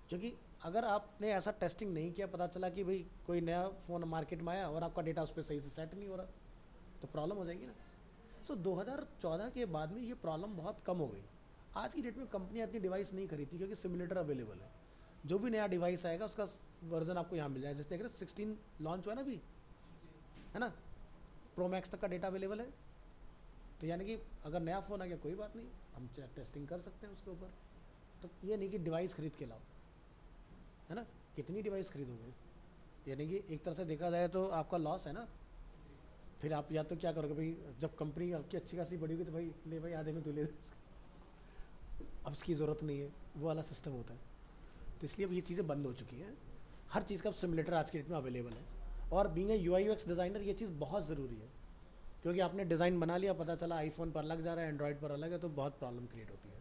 क्योंकि अगर आपने ऐसा टेस्टिंग नहीं किया, पता चला कि भाई कोई नया फ़ोन मार्केट में आया और आपका डेटा उस पर सही से सेट नहीं हो रहा, तो प्रॉब्लम हो जाएगी ना। सो 2014 के बाद में ये प्रॉब्लम बहुत कम हो गई। आज की डेट में कंपनियाँ इतनी डिवाइस नहीं खरीदती क्योंकि सिमुलेटर अवेलेबल है। जो भी नया डिवाइस आएगा उसका वर्जन आपको यहाँ मिल जाएगा। जैसे देख रहे 16 लॉन्च हुआ ना अभी, है ना, प्रो मैक्स तक का डेटा अवेलेबल है। तो यानी कि अगर नया फ़ोन आ गया कोई बात नहीं, हम टेस्टिंग कर सकते हैं उसके ऊपर। तो ये नहीं कि डिवाइस खरीद के लाओ, है ना, कितनी डिवाइस खरीदोगे, यानी कि एक तरह से देखा जाए तो आपका लॉस है ना। फिर आप या तो क्या करोगे भाई, जब कंपनी आपकी अच्छी खासी बड़ी होगी तो भाई ले भाई आधे में तो ले, अब इसकी ज़रूरत नहीं है, वो वाला सिस्टम होता है। तो इसलिए अब ये चीज़ें बंद हो चुकी हैं। हर चीज़ का सिमुलेटर आज के डेट में अवेलेबल है। और being a UI UX designer ये चीज़ बहुत ज़रूरी है, क्योंकि आपने डिज़ाइन बना लिया, पता चला आईफोन पर अलग जा रहा है, एंड्रॉयड पर अलग है, तो बहुत प्रॉब्लम क्रिएट होती है।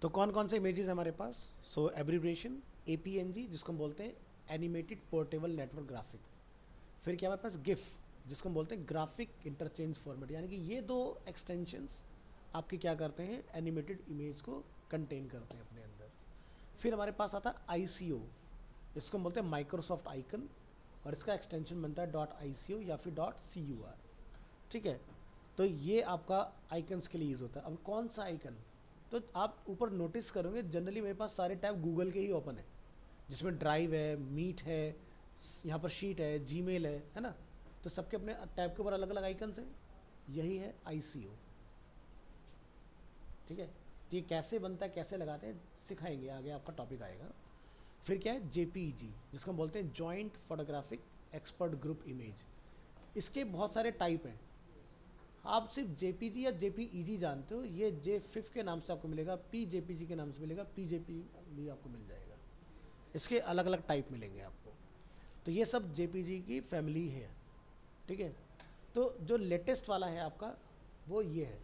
तो कौन कौन से इमेजेस हमारे पास, सो एब्रिविएशन APNG जिसको हम बोलते हैं एनिमेटेड पोर्टेबल नेटवर्क ग्राफिक। फिर क्या हमारे पास गिफ जिसको हम बोलते हैं ग्राफिक इंटरचेंज फॉर्मेट, यानी कि ये 2 एक्सटेंशंस आपके क्या करते हैं, एनिमेटेड इमेज को कंटेन करते हैं अपने अंदर। फिर हमारे पास आता है ICO, इसको हम बोलते हैं माइक्रोसॉफ्ट आइकन, और इसका एक्सटेंशन बनता है .ICO या फिर .CUR, ठीक है। तो ये आपका आइकन्स के लिए यूज़ होता है। अब कौन सा आइकन, तो आप ऊपर नोटिस करोगे जनरली मेरे पास सारे टैब गूगल के ही ओपन है, जिसमें ड्राइव है, मीट है, यहाँ पर शीट है, जीमेल है ना। तो सबके अपने टैब के ऊपर अलग अलग आइकन्स हैं, यही है ICO, ठीक है। तो ये कैसे बनता है, कैसे लगाते हैं, सिखाएंगे आगे, आपका टॉपिक आएगा। फिर क्या है JPEG जिसको हम बोलते हैं joint photographic expert group image. इसके बहुत सारे टाइप हैं, आप सिर्फ JPG या JPEG जानते हो, ये J5 के नाम से आपको मिलेगा, PJPG के नाम से मिलेगा, PJP भी आपको मिल जाएगा। इसके अलग अलग टाइप मिलेंगे आपको। तो ये सब JPG की फैमिली है, ठीक है। तो जो लेटेस्ट वाला है आपका वो ये है,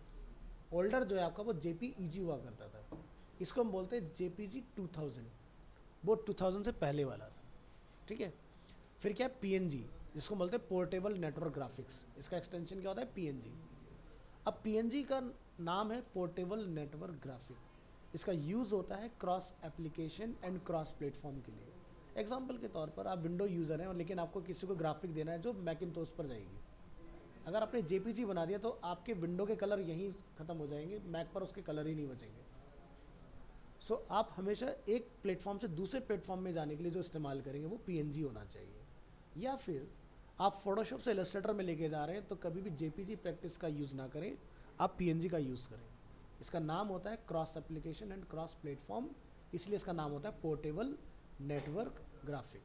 ओल्डर जो है आपका वो JPEG हुआ करता था, इसको हम बोलते हैं JPG 2000, वो 2000 से पहले वाला था, ठीक है। फिर क्या है PNG जिसको बोलते हैं पोर्टेबल नेटवर्क ग्राफिक्स, इसका एक्सटेंशन क्या होता है PNG। अब PNG का नाम है पोर्टेबल नेटवर्क ग्राफिक, इसका यूज़ होता है cross application and cross platform के लिए। एग्जांपल के तौर पर आप विंडो यूज़र हैं, लेकिन आपको किसी को ग्राफिक देना है जो मैकिन्टोश पर जाएगी। अगर आपने JPG बना दिया तो आपके विंडो के कलर यहीं ख़त्म हो जाएंगे, मैक पर उसके कलर ही नहीं बचेंगे। सो आप हमेशा एक प्लेटफॉर्म से दूसरे प्लेटफॉर्म में जाने के लिए जो इस्तेमाल करेंगे वो PNG होना चाहिए। या फिर आप फोटोशॉप से इलस्ट्रेटर में लेके जा रहे हैं तो कभी भी जेपीजी प्रैक्टिस का यूज़ ना करें, आप पीएनजी का यूज़ करें। इसका नाम होता है cross application and cross platform, इसलिए इसका नाम होता है पोर्टेबल नेटवर्क ग्राफिक।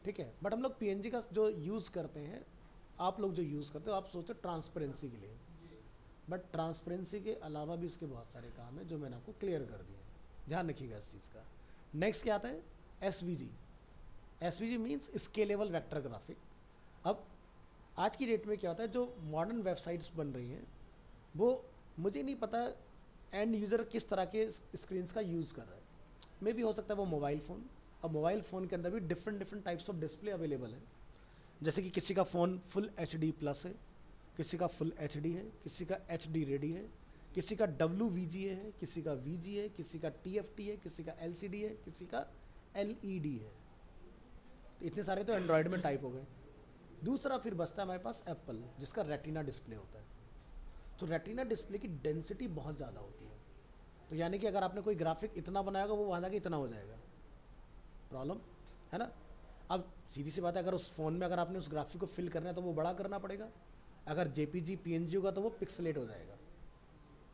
ठीक है, बट हम लोग पीएनजी का जो यूज़ करते हैं, आप लोग जो यूज़ करते हो, आप सोचते हो ट्रांसपेरेंसी के लिए, बट ट्रांसपेरेंसी के अलावा भी इसके बहुत सारे काम हैं जो मैंने आपको क्लियर कर दिए। ध्यान रखिएगा इस चीज़ का। नेक्स्ट क्या आता है? SVG. SVG means scalable vector graphic. अब आज की डेट में क्या होता है, जो मॉडर्न वेबसाइट्स बन रही हैं वो मुझे नहीं पता एंड यूज़र किस तरह के स्क्रीन्स का यूज़ कर रहा है। मे भी हो सकता है वो मोबाइल फ़ोन। अब मोबाइल फ़ोन के अंदर भी different types of display available है। जैसे कि किसी का फ़ोन फुल HD प्लस है, किसी का फुल HD है, किसी का HD रेडी है, किसी का WVGA है, किसी का VGA है, किसी का TFT है, किसी का LCD है, किसी का LED है। तो इतने सारे तो एंड्रॉयड में टाइप हो गए। दूसरा फिर बचता है हमारे पास एप्पल, जिसका रेटिना डिस्प्ले होता है। तो रेटिना डिस्प्ले की डेंसिटी बहुत ज़्यादा होती है, तो यानी कि अगर आपने कोई ग्राफिक इतना बनाएगा वो वहाँ जाके इतना हो जाएगा। प्रॉब्लम है ना। अब सीधी सी बात है, अगर उस फ़ोन में अगर आपने उस ग्राफिक को फिल करना है तो वो बड़ा करना पड़ेगा। अगर जेपीजी PNG होगा तो वो पिक्सलेट हो जाएगा।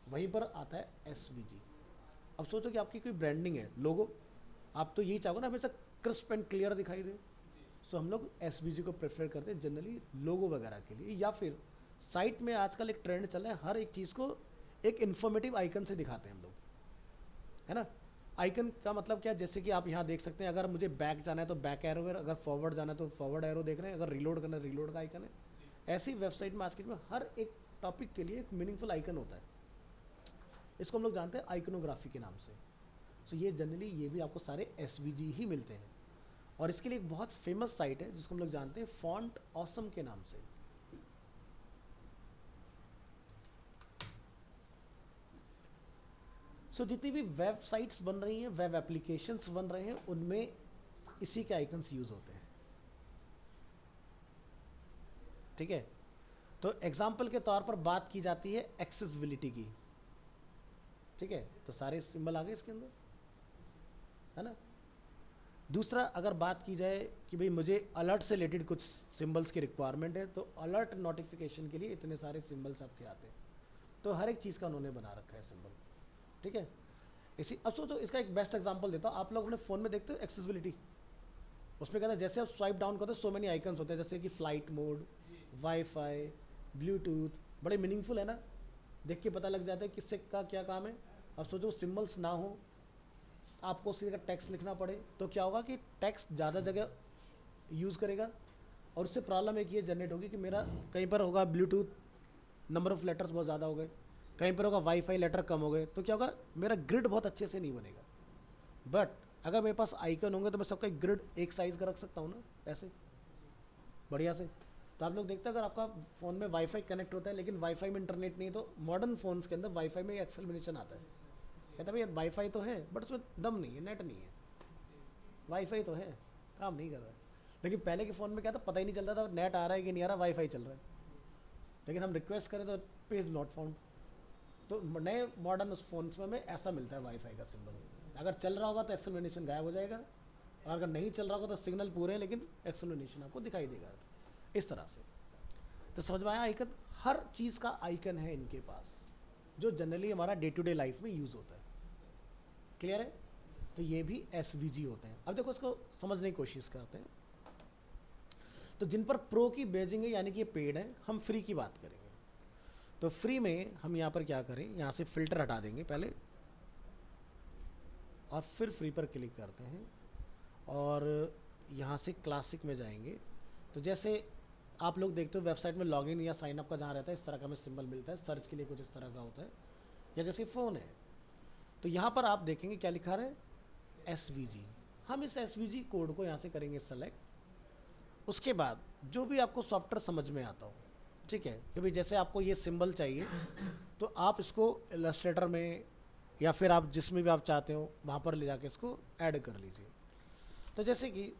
वहीं पर आता है एसवीजी। अब सोचो कि आपकी कोई ब्रांडिंग है, लोगो, आप तो यही चाहोगे ना हमेशा क्रिस्प एंड क्लियर दिखाई दे। सो हम लोग एसवीजी को प्रेफर करते हैं जनरली लोगो वगैरह के लिए, या फिर साइट में आजकल एक ट्रेंड चला है, हर एक चीज़ को एक इन्फॉर्मेटिव आइकन से दिखाते हैं हम लोग, है ना। आइकन का मतलब क्या है, जैसे कि आप यहाँ देख सकते हैं, अगर मुझे बैक जाना है तो बैक एरो है, अगर फॉरवर्ड जाना है तो फॉरवर्ड एरो देख रहे हैं, अगर रिलोड करना है रिलोड का आइकन है। ऐसी वेबसाइट मार्केट में हर एक टॉपिक के लिए एक मीनिंगफुल आइकन होता है। इसको हम लोग जानते हैं आइकनोग्राफी के नाम से। सो ये जनरली ये भी आपको सारे एसवीजी ही मिलते हैं। और इसके लिए एक बहुत फेमस साइट है जिसको हम लोग जानते हैं फॉन्ट ऑसम के नाम से। सो जितनी भी वेबसाइट्स बन रही हैं, वेब एप्लीकेशंस बन रहे हैं, उनमें इसी के आइकन्स यूज होते हैं। ठीक है, तो एग्जाम्पल के तौर पर बात की जाती है एक्सेसिबिलिटी की। ठीक है, तो सारे सिंबल आ गए इसके अंदर, है ना। दूसरा, अगर बात की जाए कि भाई मुझे अलर्ट से रिलेटेड कुछ सिंबल्स की रिक्वायरमेंट है, तो अलर्ट नोटिफिकेशन के लिए इतने सारे सिंबल्स आपके आते हैं। तो हर एक चीज़ का उन्होंने बना रखा है सिंबल। ठीक है, इसी अब सोचो, इसका एक बेस्ट एग्जांपल देता हूँ। आप लोग अपने फ़ोन में देखते हो एक्सेसिबिलिटी, उसमें कहता है जैसे आप स्वाइप डाउन करते हो सो मेनी आइकन्स होते हैं, जैसे कि फ्लाइट मोड, वाईफाई, ब्लूटूथ। बड़े मीनिंगफुल है ना, देख के पता लग जाता है किससे का क्या काम है। अब सोचो सिंबल्स ना हो, आपको उसी जगह टेक्स्ट लिखना पड़े, तो क्या होगा कि टेक्स्ट ज़्यादा जगह यूज़ करेगा, और उससे प्रॉब्लम एक ये जनरेट होगी कि मेरा कहीं पर होगा ब्लूटूथ नंबर ऑफ़ लेटर्स बहुत ज़्यादा हो गए, कहीं पर होगा वाईफाई लेटर कम हो गए, तो क्या होगा, मेरा ग्रिड बहुत अच्छे से नहीं बनेगा। बट अगर मेरे पास आइकन होंगे तो मैं सबका ग्रिड एक साइज़ का रख सकता हूँ ना, ऐसे बढ़िया से। तो आप लोग देखते हैं, अगर आपका फ़ोन में वाईफाई कनेक्ट होता है लेकिन वाईफाई में इंटरनेट नहीं है, तो मॉडर्न फ़ोन्स के अंदर वाईफाई में एक्सेलरेशन आता है। कहता है भैया वाईफाई तो है बट उसमें दम नहीं है, नेट नहीं है। वाईफाई तो है, काम नहीं कर रहा है। लेकिन पहले के फ़ोन में क्या था, पता ही नहीं चलता था नेट आ रहा है कि नहीं आ रहा, वाईफाई चल रहा है। लेकिन हम रिक्वेस्ट करें तो पेज नॉट फाउंड। तो नए मॉडर्न फ़ोन्स में हमें ऐसा मिलता है वाईफाई का सिंबल। अगर चल रहा होगा तो एक्सेलरेशन गायब हो जाएगा, और अगर नहीं चल रहा होगा तो सिग्नल पूरे हैं लेकिन एक्सेलरेशन आपको दिखाई देगा, इस तरह से। तो समझ में आया आइकन? हर चीज़ का आइकन है इनके पास, जो जनरली हमारा डे टू डे लाइफ में यूज़ होता है। क्लियर है? तो ये भी एसवीजी होते हैं। अब देखो इसको समझने की कोशिश करते हैं। तो जिन पर प्रो की बेजिंग है, यानी कि ये पेड है, हम फ्री की बात करेंगे। तो फ्री में हम यहाँ पर क्या करें, यहाँ से फिल्टर हटा देंगे पहले, और फिर फ्री पर क्लिक करते हैं, और यहाँ से क्लासिक में जाएंगे। तो जैसे आप लोग देखते हो वेबसाइट में लॉगिन या साइन अप का जहाँ रहता है, इस तरह का हमें सिंबल मिलता है। सर्च के लिए कुछ इस तरह का होता है, या जैसे फ़ोन है तो यहाँ पर आप देखेंगे क्या लिखा है, एसवीजी। हम इस एसवीजी कोड को यहाँ से करेंगे सेलेक्ट। उसके बाद जो भी आपको सॉफ्टवेयर समझ में आता हो, ठीक है, कि भाई जैसे आपको ये सिंबल चाहिए तो आप इसको इलस्ट्रेटर में या फिर आप जिसमें भी आप चाहते हो वहाँ पर ले जाके इसको ऐड कर लीजिए। तो जैसे कि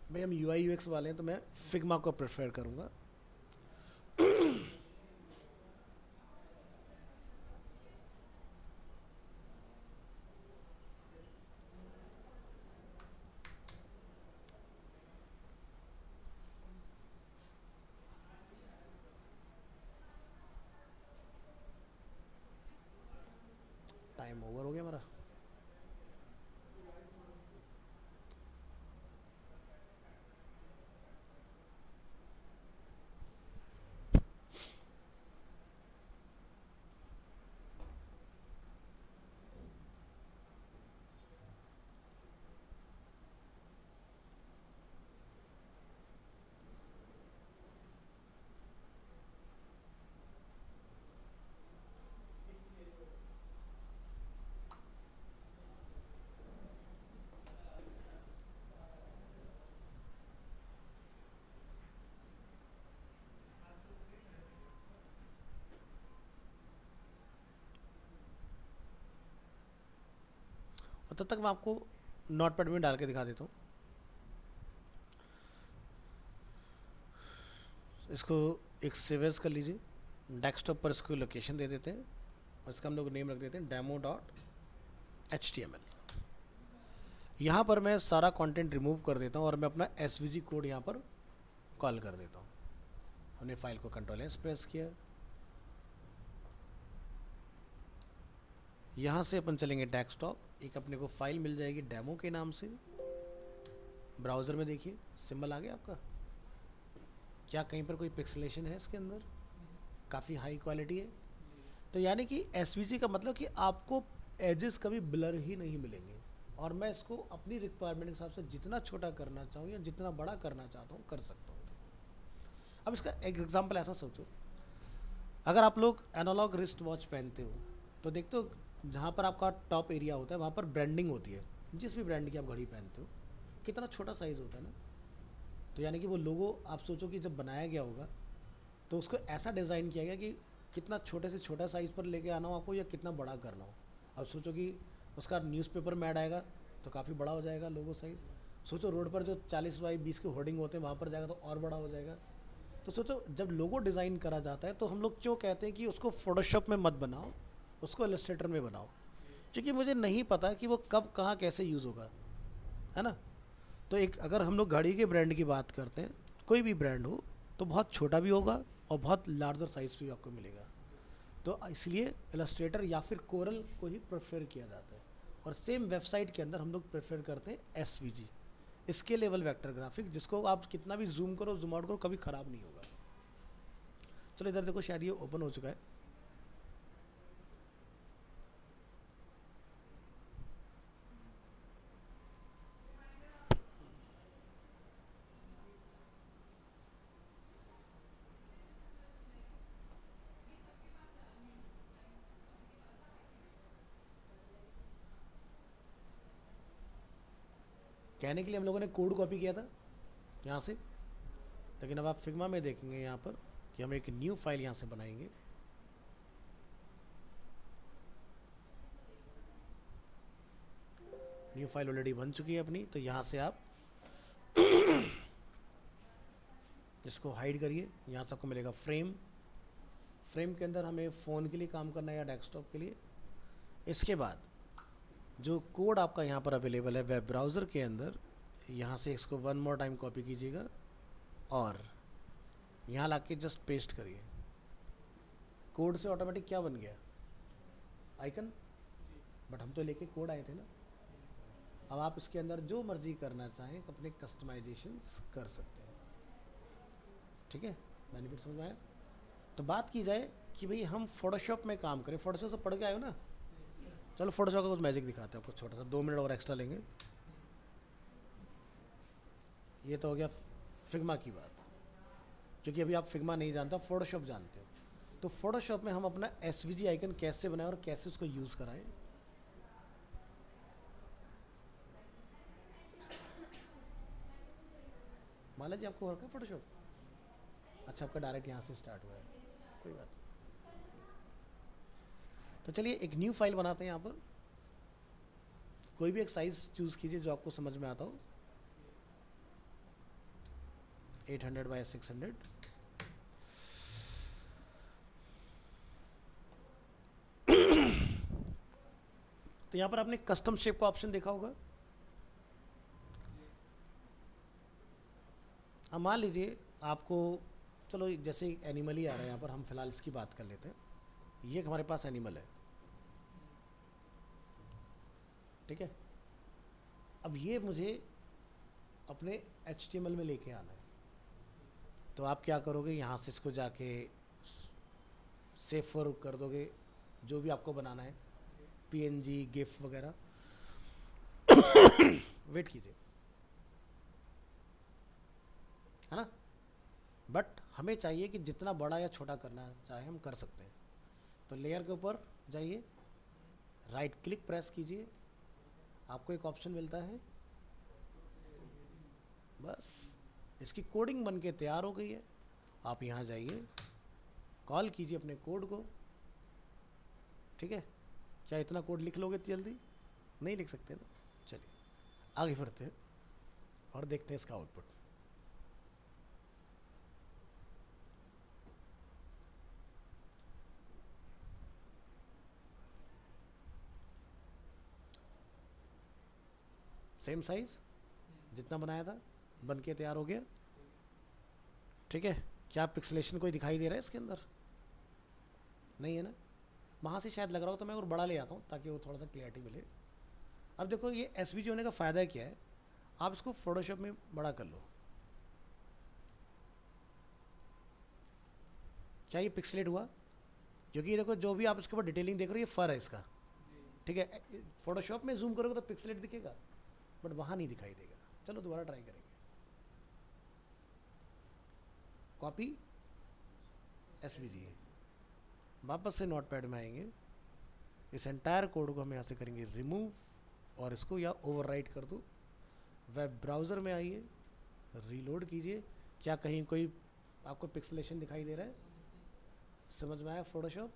भाई हम UI UX वाले हैं तो मैं फिग्मा को प्रेफर करूँगा। और तब तक मैं आपको नोटपैड में डाल के दिखा देता हूँ। इसको एक सेव एज कर लीजिए, डेस्कटॉप पर इसको लोकेशन दे देते हैं और इसका हम लोग नेम रख देते हैं demo.html। यहाँ पर मैं सारा कंटेंट रिमूव कर देता हूँ और मैं अपना svg कोड यहाँ पर कॉल कर देता हूँ। हमने फाइल को Ctrl+S प्रेस किया, यहाँ से अपन चलेंगे डेस्कटॉप, एक अपने को फाइल मिल जाएगी डेमो के नाम से। ब्राउज़र में देखिए सिंबल आ गया आपका, क्या कहीं पर कोई पिक्सेलेशन है इसके अंदर? काफ़ी हाई क्वालिटी है। तो यानी कि SVG का मतलब कि आपको एजेस कभी ब्लर ही नहीं मिलेंगे, और मैं इसको अपनी रिक्वायरमेंट के हिसाब से जितना छोटा करना चाहूँ या जितना बड़ा करना चाहता हूँ कर सकता हूँ। अब इसका एक एग्जांपल ऐसा सोचो, अगर आप लोग एनालॉग रिस्ट वॉच पहनते हो तो देखते हो जहाँ पर आपका टॉप एरिया होता है वहाँ पर ब्रांडिंग होती है, जिस भी ब्रांड की आप घड़ी पहनते हो कितना छोटा साइज़ होता है ना। तो यानी कि वो लोगो आप सोचो कि जब बनाया गया होगा तो उसको ऐसा डिज़ाइन किया गया कि कितना छोटे से छोटा साइज़ पर लेके आना हो आपको या कितना बड़ा करना हो। अब सोचो कि उसका न्यूज़पेपर में ऐड आएगा तो काफ़ी बड़ा हो जाएगा लोगो साइज़। सोचो रोड पर जो 40x20 के होर्डिंग होते हैं वहाँ पर जाएगा तो और बड़ा हो जाएगा। तो सोचो जब लोगो डिज़ाइन करा जाता है तो हम लोग क्यों कहते हैं कि उसको फोटोशॉप में मत बनाओ, उसको इलस्ट्रेटर में बनाओ, क्योंकि मुझे नहीं पता कि वो कब कहाँ कैसे यूज़ होगा, है ना। तो एक अगर हम लोग घड़ी के ब्रांड की बात करते हैं, कोई भी ब्रांड हो तो बहुत छोटा भी होगा और बहुत लार्जर साइज़ भी आपको मिलेगा। तो इसलिए इलस्ट्रेटर या फिर कोरल को ही प्रेफर किया जाता है, और सेम वेबसाइट के अंदर हम लोग प्रेफर करते हैं SVG, स्केलेबल वेक्टर ग्राफिक, जिसको आप कितना भी जूम करो जूम आउट करो कभी ख़राब नहीं होगा। चलो इधर देखो, शायद ये ओपन हो चुका है। कहने के लिए हम लोगों ने कोड कॉपी किया था यहाँ से, लेकिन अब आप फिग्मा में देखेंगे यहाँ पर कि हम एक न्यू फाइल यहाँ से बनाएंगे। न्यू फाइल ऑलरेडी बन चुकी है अपनी, तो यहाँ से आप इसको हाइड करिए। यहाँ से आपको मिलेगा फ्रेम, फ्रेम के अंदर हमें फ़ोन के लिए काम करना है या डेस्कटॉप के लिए। इसके बाद जो कोड आपका यहाँ पर अवेलेबल है वेब ब्राउज़र के अंदर, यहाँ से इसको वन मोर टाइम कॉपी कीजिएगा और यहाँ ला के जस्ट पेस्ट करिए। कोड से ऑटोमेटिक क्या बन गया? आइकन। बट हम तो लेके कोड आए थे ना। अब आप इसके अंदर जो मर्जी करना चाहें अपने कस्टमाइजेशंस कर सकते हैं। ठीक है, बेनिफिट समझ में आया? तो बात की जाए कि भाई हम फोटोशॉप में काम करें, फोटोशॉप से पढ़ के आए हो ना, चलो फोटोशॉप का कुछ मैजिक दिखाते हैं आपको, छोटा सा 2 मिनट और एक्स्ट्रा लेंगे। ये तो हो गया फिग्मा की बात, क्योंकि अभी आप फिग्मा नहीं जानते, आप फोटोशॉप जानते हो। तो फोटोशॉप में हम अपना SVG आइकन कैसे बनाएं और कैसे उसको यूज़ कराएं। माला जी आपको हो रखा है फोटोशॉप? अच्छा, आपका डायरेक्ट यहाँ से स्टार्ट हुआ है, कोई बात नहीं। तो चलिए एक न्यू फाइल बनाते हैं। यहाँ पर कोई भी एक साइज चूज़ कीजिए जो आपको समझ में आता हो। 800 बाय 600। तो यहाँ पर आपने कस्टम शेप का ऑप्शन देखा होगा। अब मान लीजिए आपको, चलो जैसे एनिमल ही आ रहा है यहाँ पर, हम फिलहाल इसकी बात कर लेते हैं। ये हमारे पास एनिमल है, ठीक है। अब ये मुझे अपने HTML में लेके आना है, तो आप क्या करोगे, यहाँ से इसको जाके सेव फॉर कर दोगे, जो भी आपको बनाना है, PNG GIF वगैरह। वेट कीजिए, है ना। बट हमें चाहिए कि जितना बड़ा या छोटा करना चाहे हम कर सकते हैं। तो लेयर के ऊपर जाइए, राइट क्लिक प्रेस कीजिए, आपको एक ऑप्शन मिलता है, बस इसकी कोडिंग बन के तैयार हो गई है। आप यहाँ जाइए, कॉल कीजिए अपने कोड को, ठीक है। क्या इतना कोड लिख लोगे जल्दी? नहीं लिख सकते ना। चलिए आगे बढ़ते हैं और देखते हैं इसका आउटपुट। सेम साइज जितना बनाया था बन के तैयार हो गया। ठीक है, क्या पिक्सलेशन कोई दिखाई दे रहा है इसके अंदर? नहीं है ना, वहाँ से शायद लग रहा हो तो मैं और बड़ा ले आता हूँ ताकि वो थोड़ा सा क्लियरिटी मिले। अब देखो ये एसवीजी होने का फ़ायदा क्या है, आप इसको फोटोशॉप में बड़ा कर लो। क्या ये पिक्सलेट हुआ? क्योंकि ये देखो जो भी आप इसके ऊपर डिटेलिंग देख रहे हो ये फर है इसका। ठीक है, फोटोशॉप में जूम करोगे तो पिक्सलेट दिखेगा बट वहाँ नहीं दिखाई देगा। चलो दोबारा ट्राई करेंगे। कॉपी एसवीजी, वापस से नोटपैड में आएंगे, इस एंटायर कोड को हम यहाँ से करेंगे रिमूव और इसको या ओवरराइट कर दो। वेब ब्राउज़र में आइए, रीलोड कीजिए। क्या कहीं कोई आपको पिक्सलेशन दिखाई दे रहा है? समझ में आया फोटोशॉप?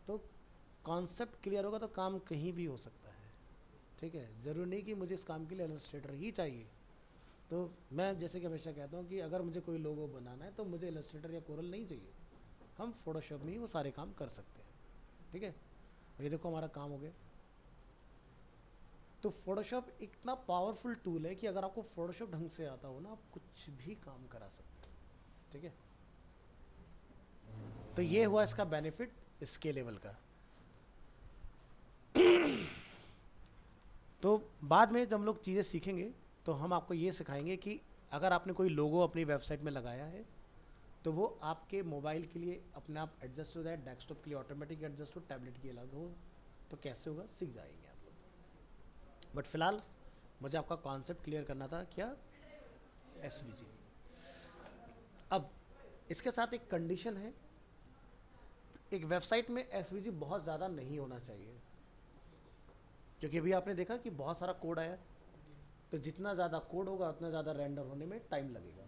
तो कॉन्सेप्ट क्लियर होगा तो काम कहीं भी हो सकता है। ठीक है, ज़रूरी नहीं कि मुझे इस काम के लिए इलस्ट्रेटर ही चाहिए। तो मैं जैसे कि हमेशा कहता हूँ कि अगर मुझे कोई लोगो बनाना है तो मुझे इलस्ट्रेटर या कोरल नहीं चाहिए, हम फोटोशॉप में ही वो सारे काम कर सकते हैं। ठीक है, ये देखो हमारा काम हो गया। तो फोटोशॉप इतना पावरफुल टूल है कि अगर आपको फोटोशॉप ढंग से आता हो ना, आप कुछ भी काम करा सकते हैं। ठीक है, तो ये हुआ इसका बेनिफिट स्केलेबल का। तो बाद में जब हम लोग चीज़ें सीखेंगे तो हम आपको ये सिखाएंगे कि अगर आपने कोई लोगो अपनी वेबसाइट में लगाया है तो वो आपके मोबाइल के लिए अपने आप एडजस्ट हो जाए, डेस्कटॉप के लिए ऑटोमेटिक एडजस्ट हो, टैबलेट के अलग हो, तो कैसे होगा सीख जाएंगे आप लोग। बट फिलहाल मुझे आपका कॉन्सेप्ट क्लियर करना था, क्या? एसवीजी। अब इसके साथ एक कंडीशन है, एक वेबसाइट में एसवीजी बहुत ज़्यादा नहीं होना चाहिए, क्योंकि अभी आपने देखा कि बहुत सारा कोड आया, तो जितना ज़्यादा कोड होगा उतना ज़्यादा रेंडर होने में टाइम लगेगा।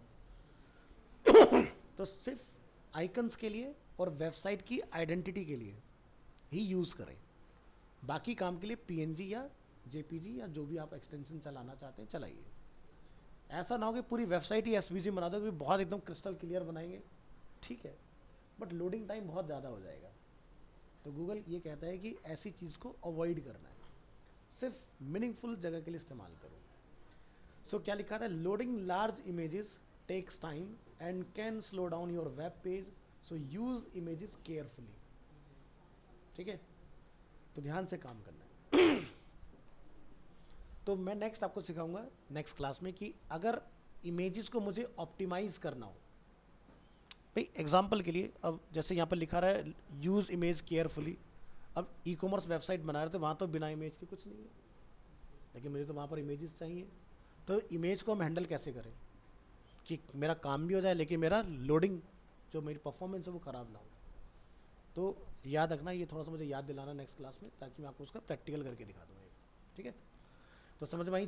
तो सिर्फ आइकन्स के लिए और वेबसाइट की आइडेंटिटी के लिए ही यूज़ करें, बाकी काम के लिए पीएनजी या जेपीजी या जो भी आप एक्सटेंशन चलाना चाहते हैं चलाइए। ऐसा ना हो कि पूरी वेबसाइट ही एसवीजी बना दो, कि बहुत एकदम क्रिस्टल क्लियर बनाएंगे, ठीक है, बट लोडिंग टाइम बहुत ज़्यादा हो जाएगा। तो गूगल ये कहता है कि ऐसी चीज़ को अवॉइड करना है, सिर्फ मीनिंगफुल जगह के लिए इस्तेमाल करो। सो क्या लिखा था? Loading large images takes time and can slow down your web page, so use images carefully. ठीक है, तो ध्यान से काम करना है। तो मैं नेक्स्ट आपको सिखाऊंगा नेक्स्ट क्लास में कि अगर इमेजेस को मुझे ऑप्टिमाइज करना हो, भाई एग्जांपल के लिए, अब जैसे यहाँ पर लिखा रहा है यूज़ इमेज केयरफुली। अब ई कॉमर्स वेबसाइट बना रहे थे, वहाँ तो बिना इमेज के कुछ नहीं है, लेकिन मुझे तो वहाँ पर इमेजेस चाहिए। तो इमेज को हम हैंडल कैसे करें कि मेरा काम भी हो जाए लेकिन मेरा लोडिंग जो मेरी परफॉर्मेंस है वो ख़राब ना हो। तो याद रखना, ये थोड़ा सा मुझे याद दिलाना नेक्स्ट क्लास में, ताकि मैं आपको उसका प्रैक्टिकल करके दिखा दूँगा। ठीक है, तो समझ में आई?